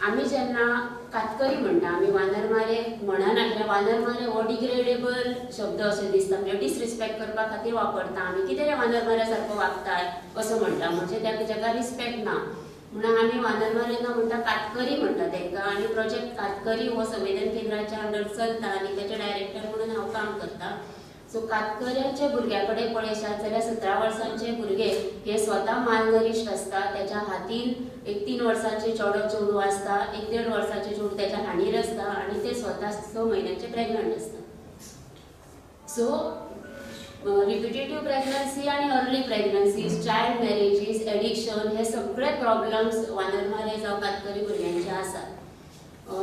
आमी जेन्ना कातकरी म्हणटा आमी वानरमारे म्हणना कित्याक वानरमारे हो डिग्रेडेबल शब्द अशें दिसता म्हणजे डिसरिस्पेक्ट करपा खातीर वापरता आमी कितें रे वानरमाऱ्या सारको वागतात असो म्हणटा म्हणजे ताका रिस्पेक्ट ना म्हणून आमी वानरमारे ना म्हणटा कातकरी म्हणटा तांकां आनी प्रोजेक्ट कातकरी हो संवेदन केंद्राच्या अंडर चलता आनी ताचे डायरेक्टर म्हणून हांव काम करता. सो कातकऱ्यांचे भुरग्या कडेन पळयशात जाल्यार 17 वर्सांचे भुरगे हे स्वता मालनरिश्ड आसता. त्याच्या हातीन एक 3 वर्सांचे चेडो चेडू आसता, 1.5 वर्साचे चेडू त्याच्या हांडीर आसता आनी ते स्वता 6 म्हयन्याचे प्रेग्नंट आसता. सो रिपिटेटिव्ह प्रेग्नन्सी आणि अर्ली प्रेग्नन्सीज, चायल्ड मॅरेजीस, एडिक्शन हे सगळे प्रॉब्लेम्स वानरमारे जावं कातकरी भुरग्यांचे आसात.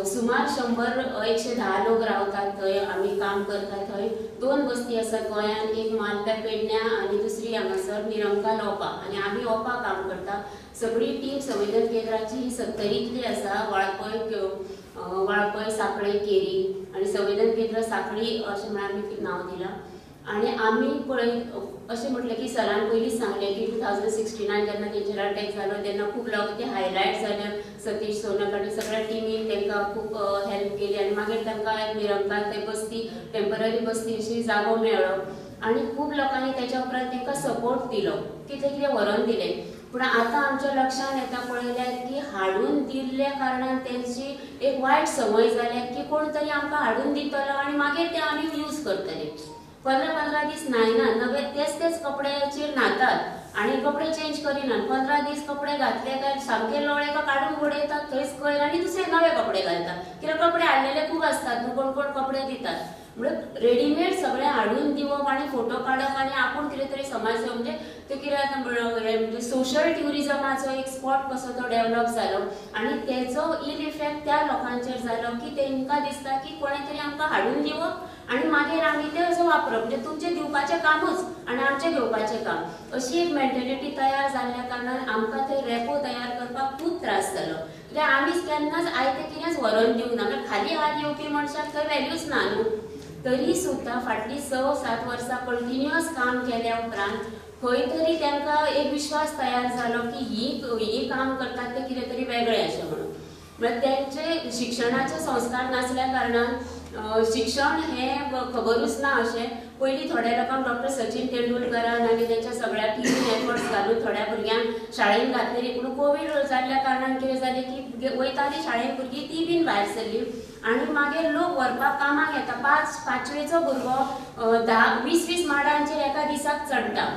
सुमार 100-110 लोक रावतात थंय. आमी काम करतात थंय. 2 बस्ती आसात गोंयांत, एक मालप्या पेडण्या आनी दुसरी हांगासर निरंकाल ओपा आनी आमी ओपा काम करता. सगळी टीम संवेदन केंद्राची ही 70तली आसा. वाळपय सांखळे केरी आनी संवेदन केंद्र सांखळी अशें म्हण आमी नांव दिलां. आनी आमी पळय अशें म्हटलें की सरान पयलींच सांगलें की 2016 जेन्ना तेंचेर अटॅक जालो तेन्ना खूब लोक ते हायलायट जाले. सतीश सोनक आनी सगळ्या टिमीन तांकां खूब हेल्प केली आनी मागीर तांकां निरंकाल ते बस्ती टेम्पररी बस्ती अशी जागो मेळ्ळो आनी खूब लोकांनी तेच्या उपरांत तांकां सपोर्ट दिलो कितें कितें व्हरोन दिलें. पूण आतां आमच्या लक्षांत येता पळयल्यार की हाडून दिल्ल्या कारणान तेंची एक वायट संवय जाल्या की कोण तरी आमकां हाडून दितलो आनी मागीर ते आमी यूज करतले. 15 दीस न्हायना, नवे तेच कपड्याचेर न्हातात आनी कपडे चेंज करिनात. 15 दीस कपडे घातले काय सामके लोळे काडून उडयतात थंयच कोयर आनी दुसरे नवे कपडे घालतात. कित्याक कपडे हाडलेले खूब आसतात न्हू, कोण कोण कपडे दितात. म्हणजे रेडीमेड सगळें हाडून दिवप आनी फोटो काडप आनी आपूण कितें तरी समाज म्हणजे ते कितें जाता म्हणजे सोशल ट्युरिजमाचो एक स्पॉट कसो तो डेवलप जालो आनी तेचो इल इफेक्ट त्या लोकांचेर जालो की तांकां दिसता की कोणें तरी आमकां हाडून दिवप आनी मागीर आमी ते असो वापरप म्हणजे तुमचें दिवपाचें कामूच आनी आमचें घेवपाचें काम अशी एक मेंटेलिटी तयार जाल्ल्या कारणान आमकां थंय रेपो तयार करपाक खूब त्रास जालो. कित्याक आमी केन्नाच आयतें कितेंच व्हरोन दिवंक ना. खाली हात येवपी मनशाक थंय व्हॅल्यूच ना न्हू. तरी सुद्दां फाटलीं 6-7 वर्सां कंटिन्युअस काम केल्या उपरांत खंय तरी तांकां एक विश्वास तयार जालो की ही काम करतात ते कितें तरी वेगळें अशें म्हणून. म्हणजे तेंचे शिक्षणाचे संस्कार नासल्या कारणान शिक्षण हें खबरूच ना अशें. पयलीं थोड्या लोकांक डॉक्टर सचिन तेंडुलकरान आनी तेंच्या सगळ्या टिमीन एफर्ट्स घालून थोड्या भुरग्यांक शाळेंत घातलेली. पूण कोवीड जाल्ल्या कारणान कितें जालें की वयतालीं शाळेंत भुरगीं ती बीन भायर सरलीं आनी मागीर लोक व्हरपाक कामाक येता. 5वेचो भुरगो 10-20 माडांचेर एका दिसाक चडटा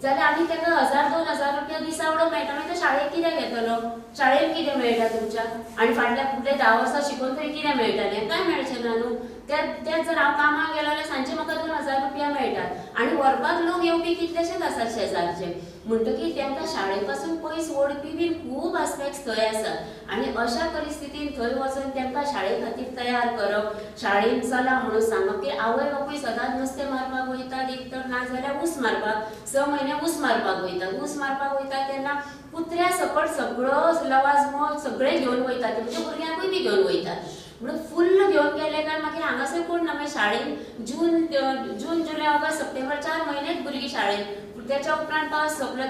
जाल्यार आमी ताका 1000-2000 रुपया दिसावडो मेळटा. मागीर तो शाळेक कित्याक येतलो? शाळेंत कितें मेळटा तुमच्या? आनी फाटल्या फुडले 10 वर्सां शिकून तरी कितें मेळटलें? कांय मेळचें ना न्हू. तेच जर हांव कामाक गेलो जाल्यार सांजचे म्हाका 2000 रुपया मेळटात आनी व्हरपाक लोक येवपी कितलेशेच आसात शेजारचे. म्हणटकीर तांकां शाळे पासून पयस ओडपी बीन खूब आस्पेक्ट्स थंय आसात आनी अशा परिस्थितीन थंय वचून तांकां शाळे खातीर तयार करप, शाळेंत चला म्हणून सांगप की आवय बापूय सदांच नुस्तें मारपाक वयतात एक तर ना जाल्यार ऊस मारपाक 6 म्हयने ऊस मारपाक वयतात. ऊस मारपाक वयतात तेन्ना कुत्र्या सकट सगळो लवाजमो सगळें घेवन वयतात म्हणजे भुरग्यांकूय बी घेवन वयतात. म्हणून फुल्ल घेवन गेले काय मागीर हांगासर कोण ना. मागीर शाळेंत जून, जुलय, ऑगस्ट, सप्टेंबर 4 म्हयनेच भुरगीं शाळेंत. त्याच्या उपरांत पावस सगळो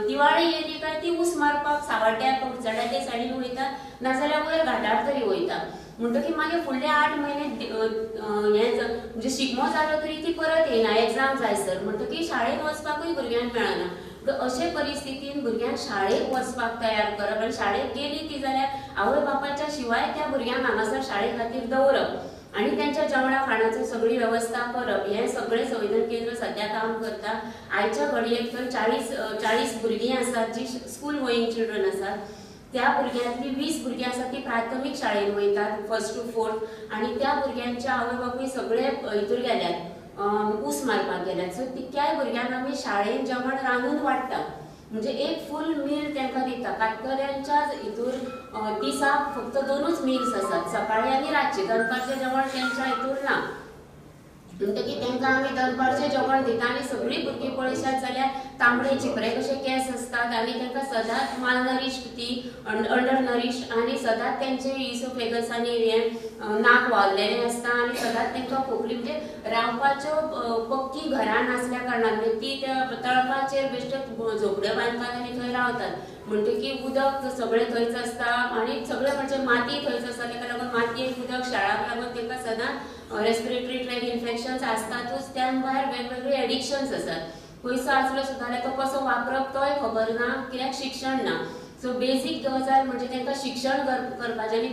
दिवाळी येयली काय ती ऊस मारपाक सावड्ड्याक उजवाडाचे सायडीन वयतात नाजाल्यार वयर घाटार तरी वयतात. म्हणटकीर मागीर फुडले 8 म्हयने हें म्हणजे शिगमो जालो तरी ती परत येना एग्जाम जायसर. म्हणटकीर शाळेंत वचपाकूय भुरग्यांक मेळना. अशे परिस्थितीन भुरग्यांक शाळेक वचपाक तयार करप आनी शाळेक गेली ती जाल्यार आवय बापायच्या शिवाय त्या भुरग्यांक हांगासर शाळे खातीर दवरप आनी तेंच्या जेवणा खाणाचो सगळी वेवस्था करप हें सगळें संवेदन केंद्र सद्या काम करता. आयच्या घडयेक तर 40 भुरगीं आसात जी स्कूल गोईंग चिल्ड्रन आसात. त्या भुरग्यांतली 20 भुरगीं आसात ती प्राथमीक शाळेंत वयतात 1st to 4th आनी त्या भुरग्यांच्या आवय बापूय सगळे हितूर गेल्यात ऊस मारपाक गेल्यात. सो तितक्याय भुरग्यांक आमी शाळेंत जेवण रांदून वाडटा म्हणजे एक फूल मील तांकां दिता. कातकऱ्यांच्या हितूर दिसाक फक्त 2च मिल्स आसात सकाळीं आनी रातचें. दनपारचें जेवण तेंच्या हितूर ना. म्हणटकीर तांकां आमी दनपारचें जेवण दिता आनी सगळीं भुरगीं पळयशात जाल्यार तांबडे चिपरे कशे केस असतात आनी तांकां सदांच मालनरिश्ड ती अंडर नरिश्ड आनी सदांच तेंचे इसोफेगस आनी हें नाक वावलेलें आसता आनी सदांच तांकां खोकली म्हणजे रावपाच्यो पक्की घरां नासल्या कारणान ती त्या तळपाचेर बेश्टे झोपड्यो बांदतात आनी थंय रावतात म्हणटकीर उदक सगळें थंयच आसता आनी सगळें म्हणजे माती थंयच आसता ताका लागून मातयेक उदक शाळाक लागून तांकां सदांच रेस्पिरेटरी ट्रॅक इन्फेक्शन्स आसतातूच त्या भायर वेगवेगळे एडिक्शन्स आसात पयसो आसलो सुद्दां जाल्यार तो कसो वापरप तोय खबर ना कित्याक शिक्षण ना सो बेजीक गजाल म्हणजे तांकां शिक्षण करपाचें आनी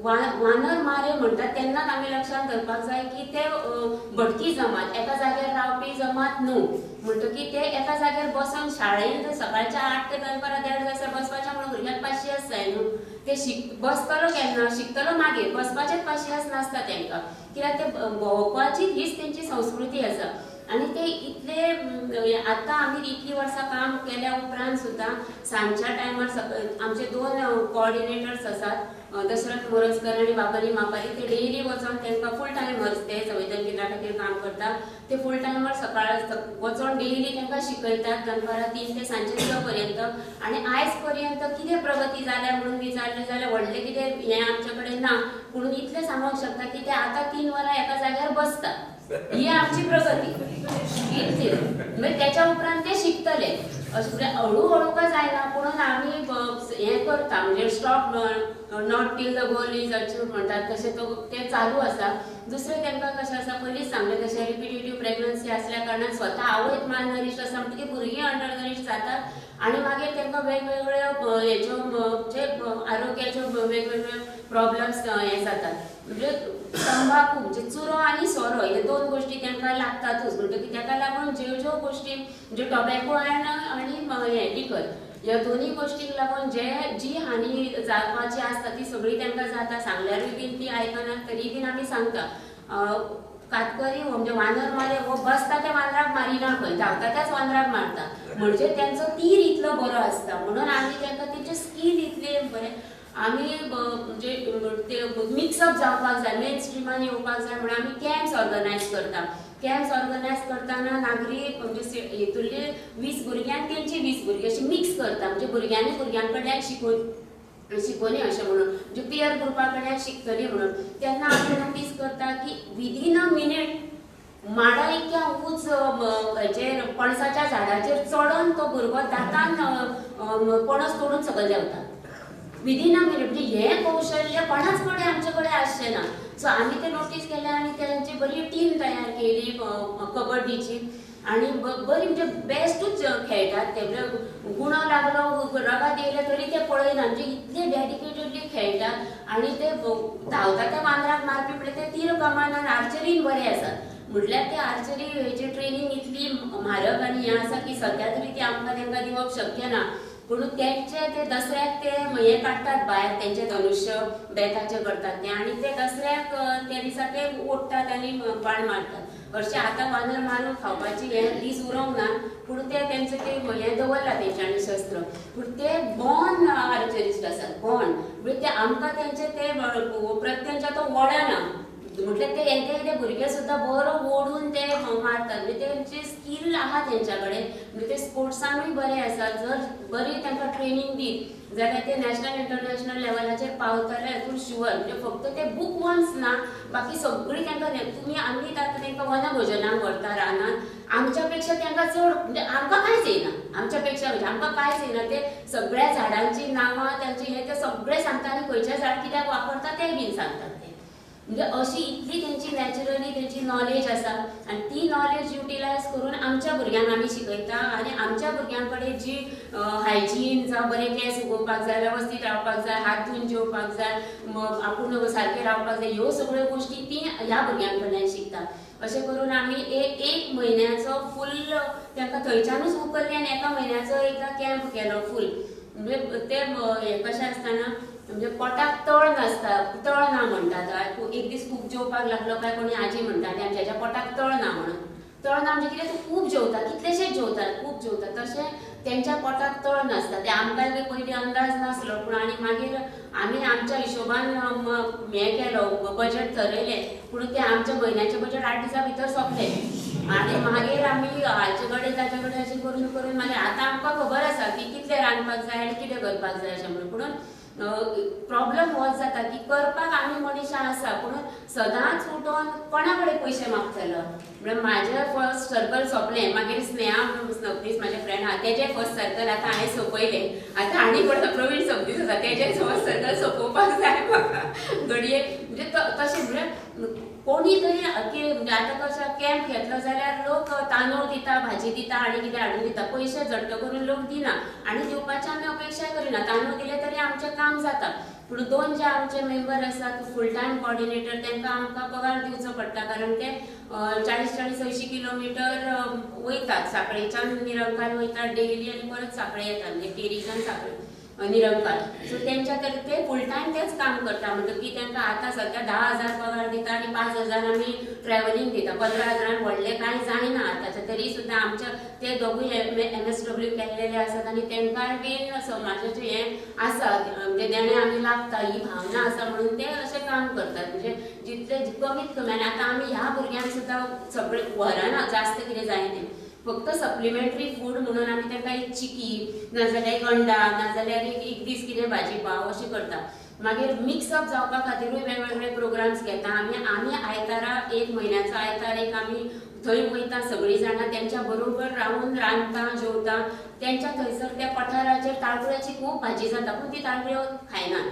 वानर मारे म्हणटात तेन्नाच आमी लक्षांत धरपाक जाय की ते भटकी जमात एका जाग्यार रावपी जमात न्हू म्हणटकीर ते एका जाग्यार बसून शाळेंत सकाळच्या 8 ते दनपारां 1.5 तास बसपाचें म्हणून भुरग्यांक पाशियेस जाय न्हू ते बसतलो केन्ना शिकतलो मागीर बसपाचेच पाशियेस नासता तांकां कित्याक ते भोंवपाची हीच तेंची संस्कृती आसा आनी ते इतले आतां आमी इतलीं वर्सां काम केल्या उपरांत सुद्दां सांजच्या टायमार आमचे 2 कोऑर्डिनेटर्स आसात दशरथ मोरजकर आनी बाबाली मापारी ते डेली वचोन तांकां फूल टायमर्स ते संवेदन केंद्रा खातीर काम करतात ते फूल टायमर सकाळ वचोन डेली तांकां शिकयतात दनपारां 3 ते सांजचे 6 पर्यंत आनी आयज पर्यंत कितें प्रगती जाल्या म्हणून विचारलें जाल्यार व्हडलें कितें हें आमचे कडेन ना पूण इतलें सांगूंक शकता की ते आतां 3 वरां एका जाग्यार बसतात ही आमची प्रगती म्हणजे त्याच्या उपरांत ते शिकतले अशें हळूहळू का जायना पूण आमी हें करता म्हणजे stop not till the goal is achieve म्हणटात तशें ते चालू आसा दुसरें तांकां कशें आसा पयलींच सांगलें तशें रिपिटेटीव प्रेग्नन्सी आसल्या कारणान स्वता आवयच मालनरिश्ड आसा म्हणटकीर भुरगीं अंडर नरिश्ड जातात आनी मागीर तांकां वेगवेगळ्यो हेच्यो जे आरोग्याच्यो वेगवेगळ्यो प्रॉब्लम्स हे जातात म्हणजे तंबाखू म्हणजे चुरो आनी सोरो हे 2 गोश्टी तांकां लागतातूच म्हणटकीर ताका लागून ज्यो गोश्टी म्हणजे टोबॅको आनी हे लिकर ह्या दोनूय गोश्टीक लागून जी हानी जावपाची आसता ती सगळी तांकां जाता सांगल्यारूय बीन ती आयकनात तरी बीन आमी सांगता कातकरी हो म्हणजे वानर मारे हो बसता त्या वानराक मारिना खंय धांवता त्याच वानराक मारता म्हणजे तांचो तीर इतलो बरो आसता म्हणून आमी तांकां तेंचे स्कील इतले बरे आमी म्हणजे ते मिक्सअप जावपाक जाय मेन स्ट्रिमान येवपाक जाय म्हणून आमी कॅम्प्स ऑर्गनायज करता कॅम्प्स ऑर्गनायज करतना नागरी म्हणजे हितुरले 20 भुरग्यांक तेंची 20 भुरगीं अशी मिक्स करता म्हणजे भुरग्यांनी भुरग्यां कडल्यान शिकोवनी अशें म्हणून म्हणजे पियर ग्रुपा कडल्यान शिकतली म्हणून तेन्ना आमी नोटीस करता की विदीन अ मिनीट माडा इतक्या उंच हेचेर पणसाच्या झाडाचेर चडोन तो भुरगो दातान पणस तोडून सकयल देंवता विदीन अ मिनीट म्हणजे हें कौशल्य कोणाच कडेन आमचे कडेन आसचें ना सो आमी तें नोटीस केलें आनी तेंची बरी टीम तयार केली कबड्डीची आनी बरी म्हणजे बेस्टूच खेळटात ते गुणो लागलो रगात येयले तरी ते पळयना म्हणजे इतले डेडिकेटेडली खेळटात आनी ते धांवता त्या वानराक मारपी म्हणल्यार ते तीर कमानान आर्चरीन बरे आसात म्हटल्यार ते आर्चरी हेची ट्रेनींग इतली म्हारग आनी हें आसा की सद्या तरी ती आमकां तांकां दिवप शक्य ना पूण तेंचे ते दसऱ्याक ते हे काडटात भायर तेंचे धनुश्य बेताचे करतात ते आनी ते दसऱ्याक त्या दिसा ते ओडटात आनी बाण मारतात हरशीं आतां वानर मारून खावपाची हे दीस उरोंक ना पूण ते तेंचे ते हे दवरला तेंच्यांनी शस्त्र पूण ते बॉर्न आर्चरिस्ट आसात बॉर्न म्हणजे ते आमकां तेंचे ते प्रत्येकांच्या तो वडना म्हटल्यार ते एके भुरगे सुद्दां बरो ओडून ते मारतात म्हणजे तेंचे स्कील आहा तेंच्या कडेन म्हणजे ते स्पोर्ट्सानूय बरे आसात जर बरी तांकां ट्रेनींग दीत जाल्यार ते नॅशनल इंटरनॅशनल लेवलाचेर पावतले हातून शुअर म्हणजे फक्त ते बूक वन्स ना बाकी सगळी तांकां तुमी आमी आतां तांकां वनभोजनाक व्हरता रानांत आमच्या पेक्षा तांकां चड म्हणजे आमकां कांयच येना आमच्या पेक्षा म्हणजे आमकां कांयच येना ते सगळ्या झाडांची नांवां तांचे हे ते सगळें सांगता आनी खंयचें झाड कित्याक वापरता तें बीन सांगतात ते म्हणजे अशी इतली तेंची नॅचरली तेंची नॉलेज आसा आनी ती नॉलेज युटिलायज करून आमच्या भुरग्यांक आमी शिकयता आनी आमच्या भुरग्यां कडेन जी हायजीन जावं बरे केंस उगोवपाक जाय वेवस्थीत रावपाक जाय हात धुवन जेवपाक जाय आपूण सारकें रावपाक जाय ह्यो सगळ्यो गोश्टी ती ह्या भुरग्यां कडल्यान शिकता अशें करून आमी एक म्हयन्याचो फूल तांकां थंयच्यानूच उखल्ली आनी एका म्हयन्याचो एकदां कॅम्प केलो फूल म्हणजे ते हें कशें आसतना म्हणजे पोटाक तळ नासता तळ ना म्हणटात एक दीस खूब जेवपाक लागलो काय कोणी आजी म्हणटाली आमच्या पोटाक तळ ना म्हणून तळ ना म्हणजे कितें तूं खूब जेवता कितलेशेच जेवतात खूब जेवता तशें तेंच्या पोटाक तळ नासता ते आमकां बी पयलीं अंदाज नासलो पूण आनी मागीर आमी आमच्या हिशोबान हें केलो बजेट थरयलें पूण तें आमचें म्हयन्याचें बजेट 8 दिसां भितर सोंपलें आणि मागीर आमी हाचे कडेन ताचे कडेन अशें करून करून मागीर आतां आमकां खबर आसा की कितलें रांदपाक जाय आनी कितें करपाक जाय अशें म्हणून. पूण प्रॉब्लम होच जाता की करपाक आमी मनशां आसा पूण सदांच उठोन कोणा कडेन पयशे मागतलो. म्हणजे म्हाजें फर्स्ट सर्कल सोंपलें. मागीर स्नेहा सबनीस म्हाजे फ्रेंड आहा तेजें फर्स्ट सर्कल आतां हांवें सोंपयलें. आतां आनी कोण प्रवीण सबनीस आसा तेजें फर्स्ट सर्कल सोंपोवपाक जाय म्हाका घडये. म्हणजे तशें म्हणजे कोणी तरी म्हणजे आतां कशें कॅम्प घेतलो जाल्यार लोक तांदूळ दिता, भाजी दिता आनी कितें हाडून दिता. पयशे झट्ट करून लोक दिना आनी दिवपाची आमी अपेक्षा करिना. तांदूळ दिले तरी आमचें काम जाता. पूण 2 जे आमचे मेंबर आसात फूल टायम कोऑर्डिनेटर तांकां आमकां पगार दिवचो पडटा. कारण ते 40-80 किलोमिटर वयतात. सांकळेच्यान निरंकाल वयतात डेली आनी परत सांकळे येतात. म्हणजे केरीच्यान सांकळे निरंकाल. सो तेंच्या तरी ते फूल टायम तेच काम करता. म्हणटकीर तांकां आतां सद्या 10,000 पगार दिता आनी 5,000 आमी ट्रॅव्हलिंग दिता. 15,000 व्हडलें कांय जायना आतांचें. तरी सुद्दां आमच्या ते दोगूय MSW केल्लेले आसात आनी तांकांय बीन समाजाचें हें आसा म्हणजे देणे आमी लागता ही भावना आसा म्हणून ते अशें काम करतात. म्हणजे जितले कमीत कमी आनी आतां आमी ह्या भुरग्यांक सुद्दां सगळे व्हरना जास्त कितें जाय तें. फक्त सप्लिमेंटरी फूड म्हणून आमी तांकां एक चिकी नाजाल्यार एक अंडा नाजाल्यार एक दीस कितें भाजी पाव अशें करता. मागीर मिक्सअप जावपा खातीरूय वेगवेगळे प्रोग्राम्स घेता आमी आयतारा एक म्हयन्याचो आयतार एक आमी थंय वयता सगळीं जाणां तेंच्या बरोबर रावन रांदता जेवता. तेंच्या थंयसर त्या पठाराचेर ताळखुळ्याची खूब भाजी जाता पूण ती ताळखुळ्यो खायनात.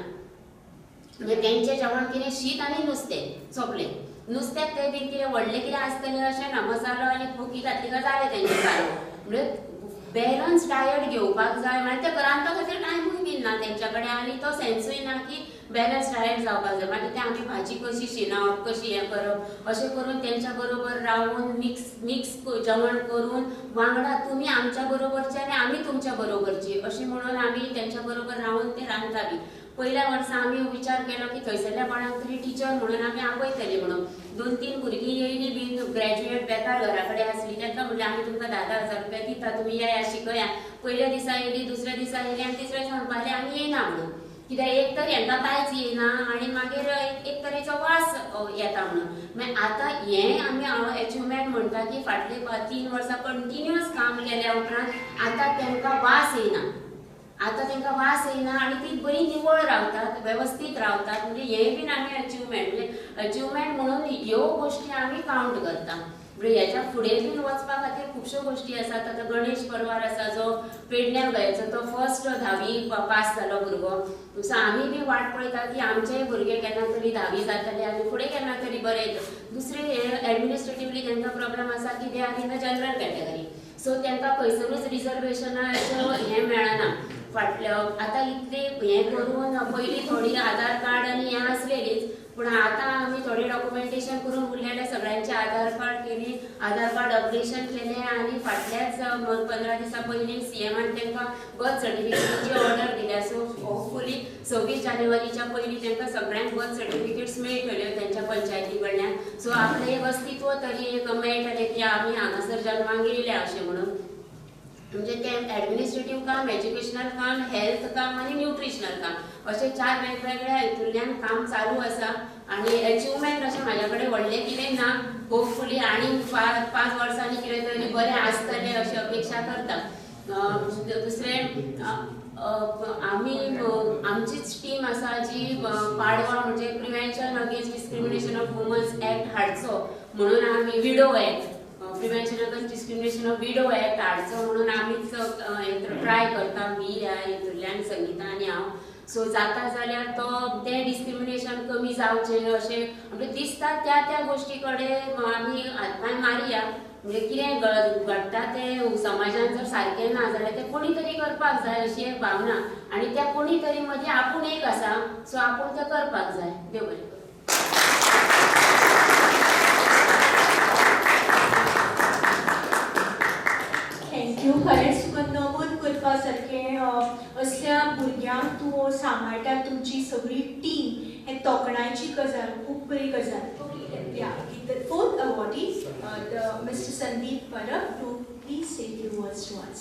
म्हणजे तेंचें जेवण कितें शीत आनी नुस्तें सोंपलें. नुस्त्याक ते बी कितें व्हडलें कितें आसतलें अशें ना. मसालो आनी फोकी घातली काय जालें तेंचें कालो. म्हणजे बॅलन्स डायट घेवपाक जाय. मागीर ते रांदपा खातीर टायमूय बीन ना तेंच्या कडेन आनी तो सेन्सूय ना की बॅलन्स डायट जावपाक जाय. मागीर ते आमी भाजी कशी शिनवप कशी हें करप अशें करून तेंच्या बरोबर रावन मिक्स जेवण करून वांगडा तुमी आमच्या बरोबरचे आनी आमी तुमच्या बरोबरची अशें म्हणून आमी तेंच्या बरोबर रावन ते रांदता बी. पयल्या वर्सा आमी विचार केलो की थंयसरल्या कोणाक तरी टिचर म्हणून आमी आपयतली म्हणून. 2-3 भुरगीं येयलीं बीन ग्रॅज्युएट बेकार घरा कडेन आसलीं. तांकां म्हणलें आमी तुमकां 10,000 रुपया दिता तुमी येया शिकया. पयल्या दिसा येयलीं दुसऱ्या दिसा येयलीं आनी तिसऱ्या दिसा म्हणपाक लागलीं आमी येयना म्हणून. कित्याक एक तर हांकां कांयच येयना आनी मागीर एक तरेचो वास येता म्हणून. मागीर आतां हें आमी एचिवमेंट म्हणटा की फाटले 3 वर्सां कंटिन्युअस काम केल्या उपरांत आतां तांकां वास येयना. आतां तांकां वास येयना आनी ती बरी निवळ रावतात वेवस्थीत रावतात. म्हणजे हें बीन आमी अचिवमेंट म्हणून ह्यो गोश्टी आमी कावंट करता. म्हणजे हेच्या फुडें बीन वचपा खातीर खुबश्यो गोश्टी आसात. आतां गणेश परवार आसा जो पेडण्यां गोंयचो तो फर्स्ट 10वी पास जालो भुरगो. सो आमी बी वाट पळयता की आमचेय भुरगे केन्ना तरी 10वी जातले आनी फुडें केन्ना तरी बरें. दुसरें एडमिनिस्ट्रेटिवली तांकां प्रॉब्लम आसा की they are in the general category. So तांकां खंयसरूच रिजर्वेशनाचो हें मेळना. फाटल्या आतां इतलें हें करून पयलीं थोडी आधार कार्ड आनी हें आसलेलीच पूण आतां आमी थोडें डॉक्युमेंटेशन करून उरलेलें सगळ्यांचे आधार कार्ड केली आधार कार्ड अपडेशन केलें आनी फाटल्याच 15 दिसा पयलीं CMन तांकां बर्थ सर्टिफिकेटची ऑर्डर दिल्या. सो होपफुली 26 जानेवारीच्या पयलीं तांकां सगळ्यांक बर्थ सर्टिफिकेट्स मेळटल्यो तेंच्या पंचायती कडल्यान. सो आपलें एक अस्तित्व तरी एक मेळटलें की आमी हांगासर जल्माक येयल्या अशें म्हणून. म्हणजे तें एडमिनिस्ट्रेटीव काम एज्युकेशनल काम हेल्थ काम आनी न्यूट्रिशनल काम अशें 4 वेगवेगळ्या हितूंतल्यान काम चालू आसा. आनी एचिवमेंट अशें म्हाज्या कडेन व्हडलें कितें ना. होपफुली आनी 5 वर्सांनी कितें तरी बरें आसतलें अशी अपेक्षा करता. दुसरें आमी आमचीच टीम आसा जी पाडवा म्हणजे prevention against discrimination of womens act हाडचो म्हणून आमी widow act prevention against discrimination of widow act हाडचो म्हणून आमीच ट्राय करता. मी ह्या हितूंतल्यान संगीता आनी हांव. सो जाता जाल्यार तो तें डिस्क्रिमिनेशन कमी जावचें अशें म्हणजे दिसता त्या गोश्टी कडेन आमी हातपाय मारया. म्हणजे कितें घडटा तें समाजान जर सारकें ना जाल्यार तें कोणी तरी करपाक जाय अशी एक भावना आनी त्या कोणी तरी मदीं आपूण एक आसा. सो आपूण तें करपाक जाय. देव बरें. थँक्यू. खरेंच तुका नमूद करपा सारकें असल्या भुरग्यांक तूं सांबाळटा. तुमची सगळी टीम हें तोखणायची गजाल खूब बरी गजाल. The fourth awardee, Mr. Sandeep Parab, to please say a few words to us.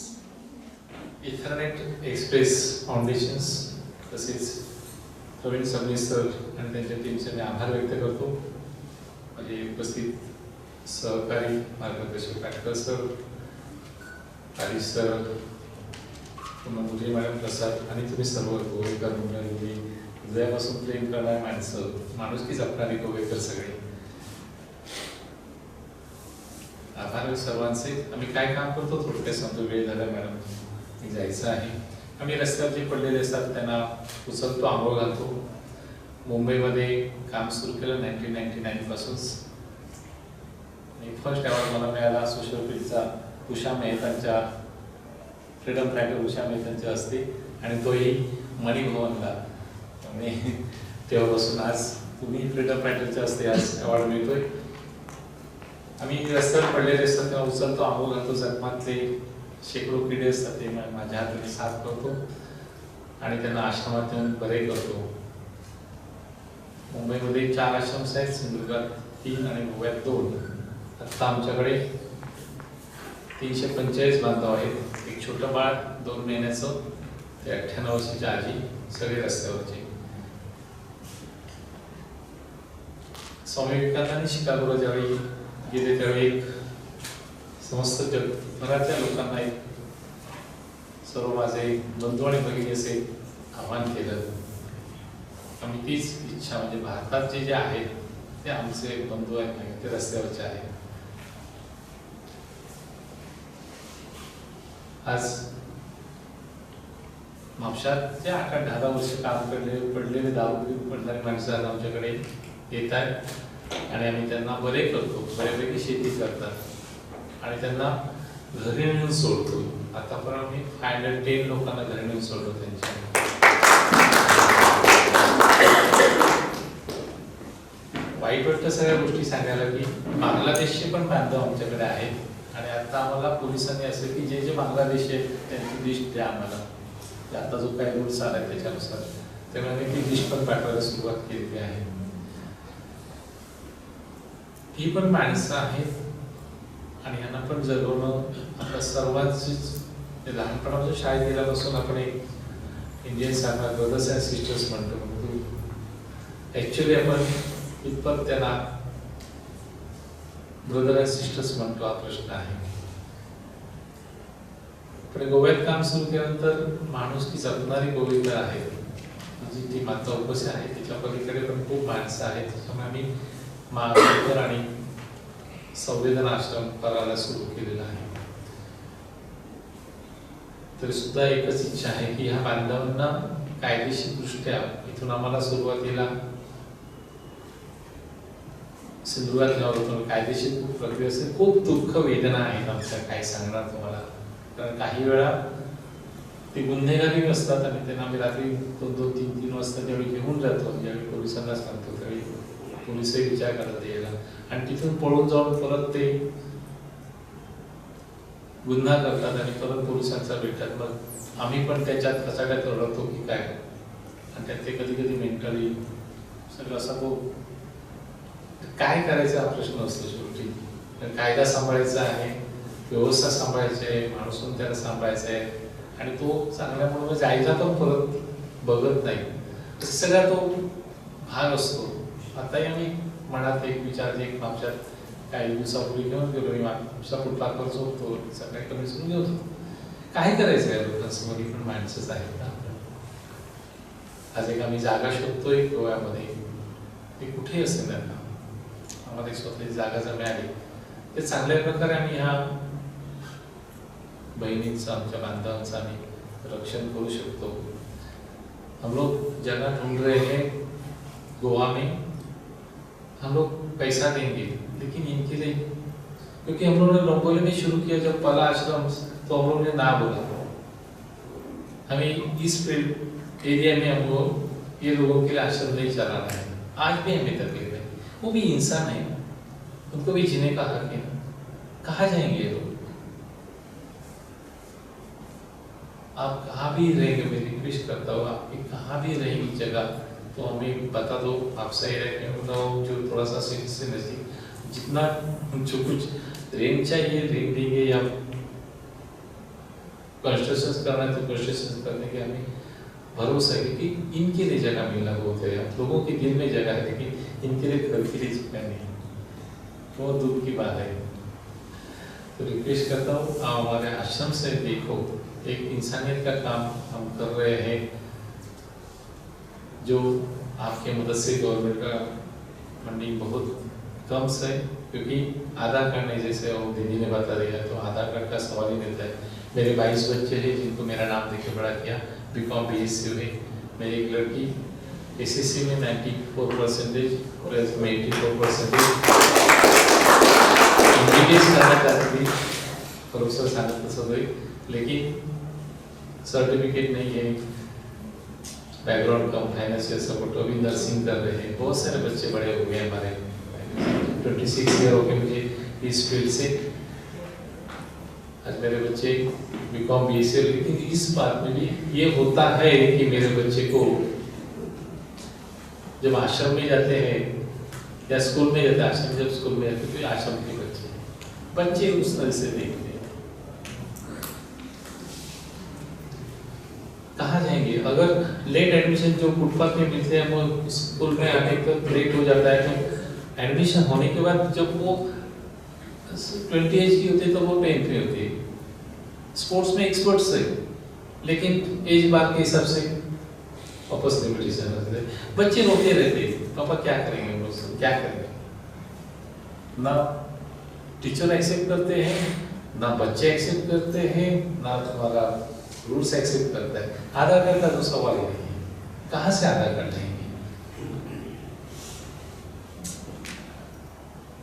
Xpress foundations तसेच प्रवीण सबनीस सर आणि त्यांच्या टीमचे मी आभार व्यक्त करतो. माझे उपस्थित सहकारी मार्गदर्शक डॉक्टर सर, हरीश सर, पुन्हा मुली मॅडम प्रसाद आणि तुम्ही सर्व गोवेकर मंडळी, हृदयापासून प्रेम करणारी माणसं, माणुसकी जपणारी गोवेकर सगळे, आभार सर्वांचे. आम्ही काय काम करतो थोडक्यात सांगतो, वेळ झाला मॅडम, मी जायचं आहे. आम्ही रस्त्यावर जे पडलेले असतात त्यांना उचलतो, आंघोळ घालतो. मुंबईमध्ये काम सुरू केलं 1999 पासून. फर्स्ट अवॉर्ड मला मिळाला social फील्डचा Usha मेहतांच्या, freedom fighter Usha मेहतांच्या असते, आणि तोही मणिभवनला. आणि तेव्हापासून आज तुम्ही फ्रीडम फायटरच्या असते आज अवॉर्ड मिळतोय. आम्ही रस्त्यावर पडलेले असतात तेव्हा उचलतो, आंघोळ घालतो. जखमातले शेकडो किडे असतात ते माझ्या हाताने साफ करतो आणि त्यांना आश्रमात येऊन बरे करतो. मुंबईमध्ये 4 आश्रम आहेत, सिंधुदुर्गात 3 आणि गोव्यात 2. आता आमच्याकडे 345 बांधव आहेत. एक छोटं बाळ 2 महिन्याचं, ते 98 वर्षाची आजी, सगळे रस्त्यावरचे. स्वामी विवेकानंदांनी शिकागोला ज्यावेळी गेले त्यावेळी एक समस्त जगभरातल्या लोकांना एक सर्व माझे बंधू आणि भगिनी असे आव्हान केलं. आम्ही तीच इच्छा, म्हणजे भारतात जे आहेत ते आमचे बंधू आहेत, ते रस्त्यावरचे आहेत. आज म्हापशात जे 8-10 वर्ष काम पडलेले दारू पडणारी माणसं आज आमच्याकडे येत आहेत आणि आम्ही त्यांना बरे करतो. बऱ्यापैकी शेती करतात आणि त्यांना घरी नेऊन सोडतो. आतापर्यंत आम्ही 510 लोकांना घरी नेऊन सोडलो त्यांच्या. वाईट वाटतं सगळ्या गोष्टी सांगायला की बांगलादेशचे पण बांधव आमच्याकडे आहेत, आणि आता आम्हाला पोलिसांनी असं की जे जे बांगलादेश आहेत त्यांची लिस्ट द्या आम्हाला. आता जो काही रूल्स आला आहे त्याच्यानुसार, त्यामुळे आम्ही ती लिस्ट पण पाठवायला सुरुवात केलेली आहे. ही पण माणसं आहेत आणि यांना पण जगवणं आपल्या सर्वांचीच. लहानपणापासून शाळेत गेल्यापासून आपण एक इंडियन सारखा ब्रदर्स अँड सिस्टर्स म्हणतो, ऍक्च्युली आपण इतपत त्यांना ब्रदर अँड सिस्टर्स म्हणतो, हा प्रश्न आहे. पण गोव्यात काम सुरू केल्यानंतर माणुसकी जपणारी गोवेकर आहेत, म्हणजे ती माता उपस्थित आहे, त्याच्या पलीकडे पण खूप माणसं आहेत. त्याच्यामुळे आम्ही मार्गदर्शक आणि संवेदना आश्रम करायला सुरू केलेला आहे. तरी सुद्धा एकच इच्छा आहे की ह्या बांधवांना कायदेशीर दृष्ट्या इथून आम्हाला सुरुवातीला सिंधुदुर्गात घ्यावं होतं. कायदेशीर खूप प्रक्रिया असेल, खूप दुःख वेदना आहेत आमच्या, काय सांगणार तुम्हाला. कारण काही वेळा ते गुन्हेगारी असतात आणि त्यांना आम्ही रात्री 2-3 वाजता ज्यावेळी घेऊन जातो, ज्यावेळी पोलिसांना सांगतो त्यावेळी पोलिसही विचार करतात यायला, आणि तिथून पळून जाऊन परत ते गुन्हा करतात आणि परत पोलिसांचा भेटतात. मग आम्ही पण त्याच्यात कसाड्यात रडतो की काय, आणि त्यात ते कधी कधी मेंटली सगळं असा तो काय करायचा हा प्रश्न असतो शेवटी. कायदा सांभाळायचा आहे, व्यवस्था सांभाळायची आहे, माणूस त्याला सांभाळायचा आहे, आणि तो चांगल्यामुळे जायचा पण परत बघत नाही, सगळा तो भाग असतो. आताही आम्ही मनात एक विचार, एक म्हापशात काही दिवसापूर्वी घेऊन गेलो, मी म्हापशा कुठला खर्च होतो सगळ्या कमी सुरू घेऊन होतो. काय करायचं आहे लोकांसमोर, ही पण माणसंच आहेत ना. आज एक आम्ही जागा शोधतोय गोव्यामध्ये, ती कुठेही असेल ना, आम्हाला एक स्वतःची जागा जर मिळाली ते चांगल्या प्रकारे आम्ही ह्या बहिणींचं, आमच्या बांधवांचं आम्ही रक्षण करू शकतो. हम लोग जगह ढूंढ रहे हैं गोवा में, हम लोग पैसा देंगे, लेकिन इनके लिए, क्योंकि हम लोगों ने रंगोली में शुरू किया जब पहला आश्रम, तो हम लोगों ने ना बोला, हमें इस एरिया में हम लोग ये लोगों के लिए आश्रम नहीं चलाना है. आज भी हमें तकलीफ है, वो भी इंसान है, उनको भी जीने का हक है. कहाँ जाएंगे ये लोग? आप कहाँ भी रहेंगे, मैं रिक्वेस्ट करता हूँ, आपकी कहाँ भी रहेगी जगह तो हमें बता दो. आप सही रहते हो जो थोड़ा सा सिटी से नजदीक, जितना जो कुछ रेंट चाहिए रेंट देंगे, या कंस्ट्रक्शन करना है तो कंस्ट्रक्शन करने के हमें भरोसा है कि इनके लिए जगह मिलना बहुत है. लोगों के दिल में जगह है, लेकिन इनके लिए घर के लिए जगह नहीं. बहुत दूर की बात है। तो रिक्वेस्ट करता हूँ आप हमारे आश्रम से देखो, एक इंसानियत का काम हम कर रहे हैं, जो आपके मदद से गवर्नमेंट का फंडिंग बहुत कम से, क्योंकि आधार कार्ड नहीं, जैसे वो दीदी ने बता दिया, तो आधार कार्ड का सवाल ही नहीं है। मेरे 22 बच्चे हैं जिनको मेरा नाम देके बड़ा किया, बीकॉम बीएससी हुए। मेरी एक लड़की एसएससी में 94% और एस में 84%। इंजीनियरिंग करना चाहती थी, प्रोफेसर सांगत सगळे, लेकिन सर्टिफिकेट नहीं है, बैकग्राउंड कम, फाइनेंशियल सपोर्ट, अभी नर्सिंग कर रहे हैं। बहुत सारे बच्चे बड़े हो गए हमारे, 26 ईयर हो गए मुझे इस फील्ड से। आज मेरे बच्चे बीकॉम बीएससी, लेकिन इस बात में भी ये होता है कि मेरे बच्चे को जब आश्रम में जाते हैं या स्कूल में जाते हैं, आश्रम जब स्कूल में जाते हैं तो आश्रम के बच्चे उस तरह से देखते हैं। कहाँ जाएंगे? अगर लेट एडमिशन जो फुटपाथ में मिलते हैं, वो स्कूल में आने तक लेट हो जाता है, तो एडमिशन होने के बाद जब वो 20 एज की होती है तो वो 10th में होती है। स्पोर्ट्स में एक्सपर्ट्स है, लेकिन एज बार के हिसाब से वापस लिमिटेशन रहते हैं। बच्चे रोते रहते हैं, पापा क्या करेंगे, हम लोग क्या करेंगे? ना टीचर एक्सेप्ट करते हैं, ना बच्चे एक्सेप्ट करते हैं, ना तुम्हारा रूल्स एक्सेप्ट करता है। आधार कार्ड का तो सवाल ही नहीं है, कहाँ से आधार कार्ड लेंगे?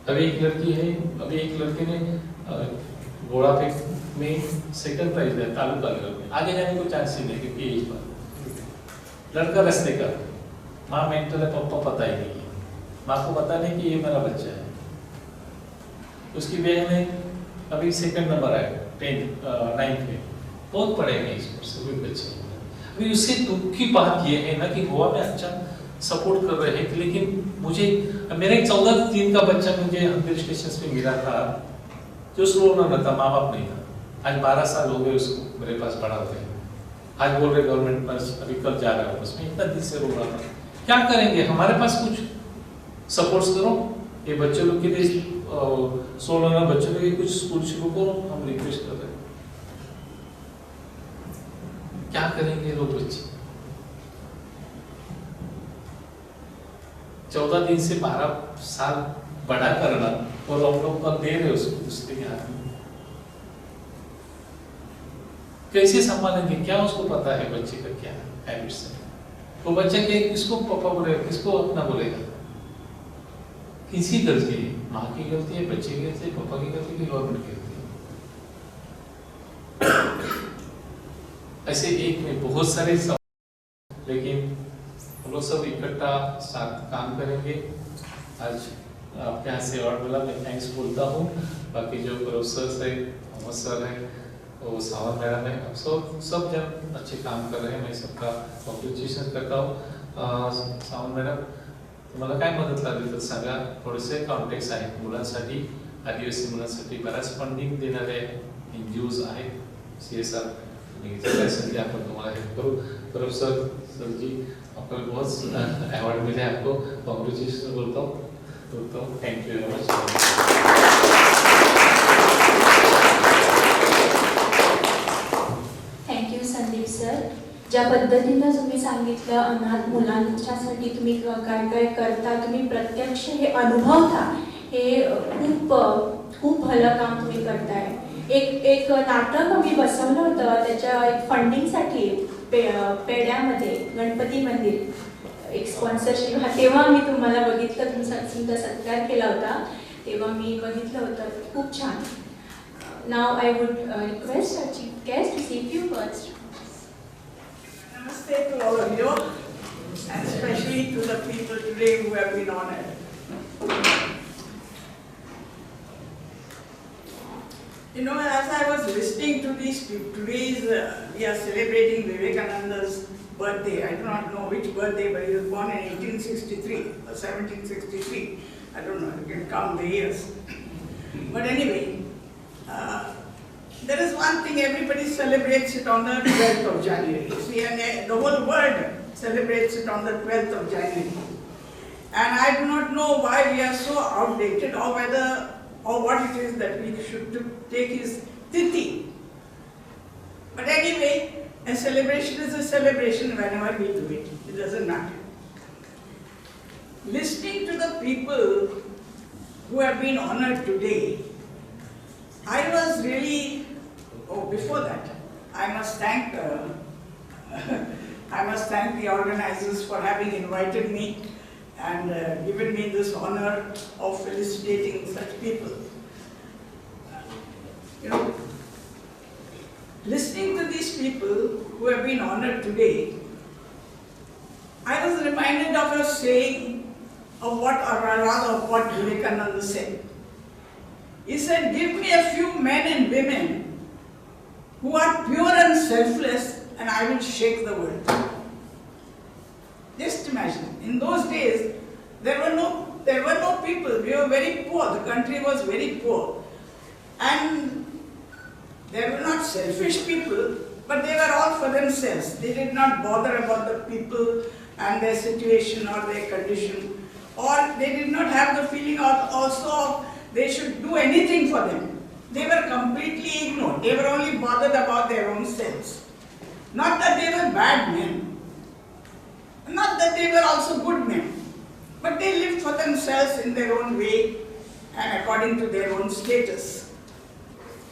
अभी एक लड़की है, अभी एक लड़के ने घोड़ा फेंक में सेकंड प्राइज दिया तालुका लेवल में, आगे जाने को चांस ही नहीं क्योंकि एज पर। लड़का रास्ते का, माँ मेंटल है, पापा पता ही नहीं है, माँ को पता नहीं कि ये मेरा बच्चा है। उसकी बहन है, अभी सेकंड नंबर आया 9th में, बहुत पढ़े हैं इस पर सभी बच्चे। अभी उससे दुख की बात ये है ना कि गोवा में अच्छा सपोर्ट कर रहे हैं, लेकिन मुझे मेरा एक 14 दिन का बच्चा मुझे हिल स्टेशन पे मिला था, जो स्लो रनर था, माँ बाप नहीं था। आज 12 साल हो गए उसको मेरे पास पढ़ा हुए हैं। आज बोल रहे गवर्नमेंट बस, अभी कल जा रहा हूँ, उसमें इतना दिल से रो रहा था। क्या करेंगे? हमारे पास कुछ सपोर्ट्स करो, ये बच्चे लोग के लिए 16 बच्चों के लिए कुछ स्कूल शुरू करो, हम रिक्वेस्ट कर रहे हैं। क्या करेंगे लोग बच्चे? 14 दिन से 12 साल बड़ा करना, और हम लोग कर दे रहे उसको दूसरे के हाथ में, कैसे संभालेंगे? क्या उसको पता है बच्चे का क्या हैबिट्स है? वो बच्चे के किसको पापा बोलेगा, किसको अपना बोलेगा? किसी गलती है, माँ की गलती है, बच्चे की गलती है, पापा की गलती है, गवर्नमेंट की गलती है? ऐसे एक में बहुत सारे लेकिन हम लोग सब इकट्ठा साथ काम करेंगे। आज आपके यहाँ से अवार्ड मिला, मैं थैंक्स बोलता हूँ। बाकी जो प्रोफेसर है, मोहम्मद सर है, वो सावन मैडम है, सब जन अच्छे काम कर रहे हैं, मैं सबका कॉन्ग्रॅच्युलेशन करता हूँ। सावन मॅडम, तुम्हाला काय मदत लागली तर सांगा. थोडेसे कॉन्टॅक्ट्स आहेत मुलांसाठी, आदिवासी मुलांसाठी बऱ्याच फंडिंग देणारे एनजीओज आहेत, CSR त्यासाठी आपण तुम्हाला हेल्प करू. प्रोफेसर सर जी, आपको बहुत अवार्ड मिले, आपको कॉन्ग्रॅच्युलेशन बोलता हूँ. Thank you very much. ज्या पद्धतीनं तुम्ही सांगितलं अनाथ मुलांच्यासाठी तुम्ही काय काय करता, तुम्ही प्रत्यक्ष हे अनुभवता, हे खूप भलं काम तुम्ही करताय. एक नाटक आम्ही बसवलं होतं, त्याच्या एक फंडिंगसाठी पेड्यामध्ये गणपती मंदिर एक स्पॉन्सरशिप, तेव्हा मी तुम्हाला बघितलं, तुमचा सत्कार केला होता, तेव्हा मी बघितलं होतं. खूप छान. Now I would request our chief guest to say few words. Namaste to all of you, and especially to the people today who have been honored. You know, as I was listening to these people, today's we are celebrating Vivekananda's birthday. I do not know which birthday, but he was born in 1863 or 1763. I don't know, you can count the years. But anyway, there is one thing, everybody celebrates it on the 12th of January. See, and the whole world celebrates it on the 12th of January. And I do not know why we are so outdated, or what it is that we should take his tithi. But anyway, a celebration is a celebration whenever we do it. It doesn't matter. Listening to the people who have been honored today, I was really, before that, I must thank the organizers for having invited me and given me this honor of felicitating such people. Listening to these people who have been honored today, I was reminded of a saying of what Vivekananda said. He said, "Give me a few men and women who are pure and selfless, and I will shake the world." Just imagine, in those days, there were no people. We were very poor. The country was very poor, and they were not selfish people, but they were all for themselves. They did not bother about the people and their situation or their condition, or they did not have the feeling of they should do anything for them. They were completely ignored. They were only bothered about their own selves. Not that they were bad men, not that they were also good men, but they lived for themselves in their own way and according to their own status.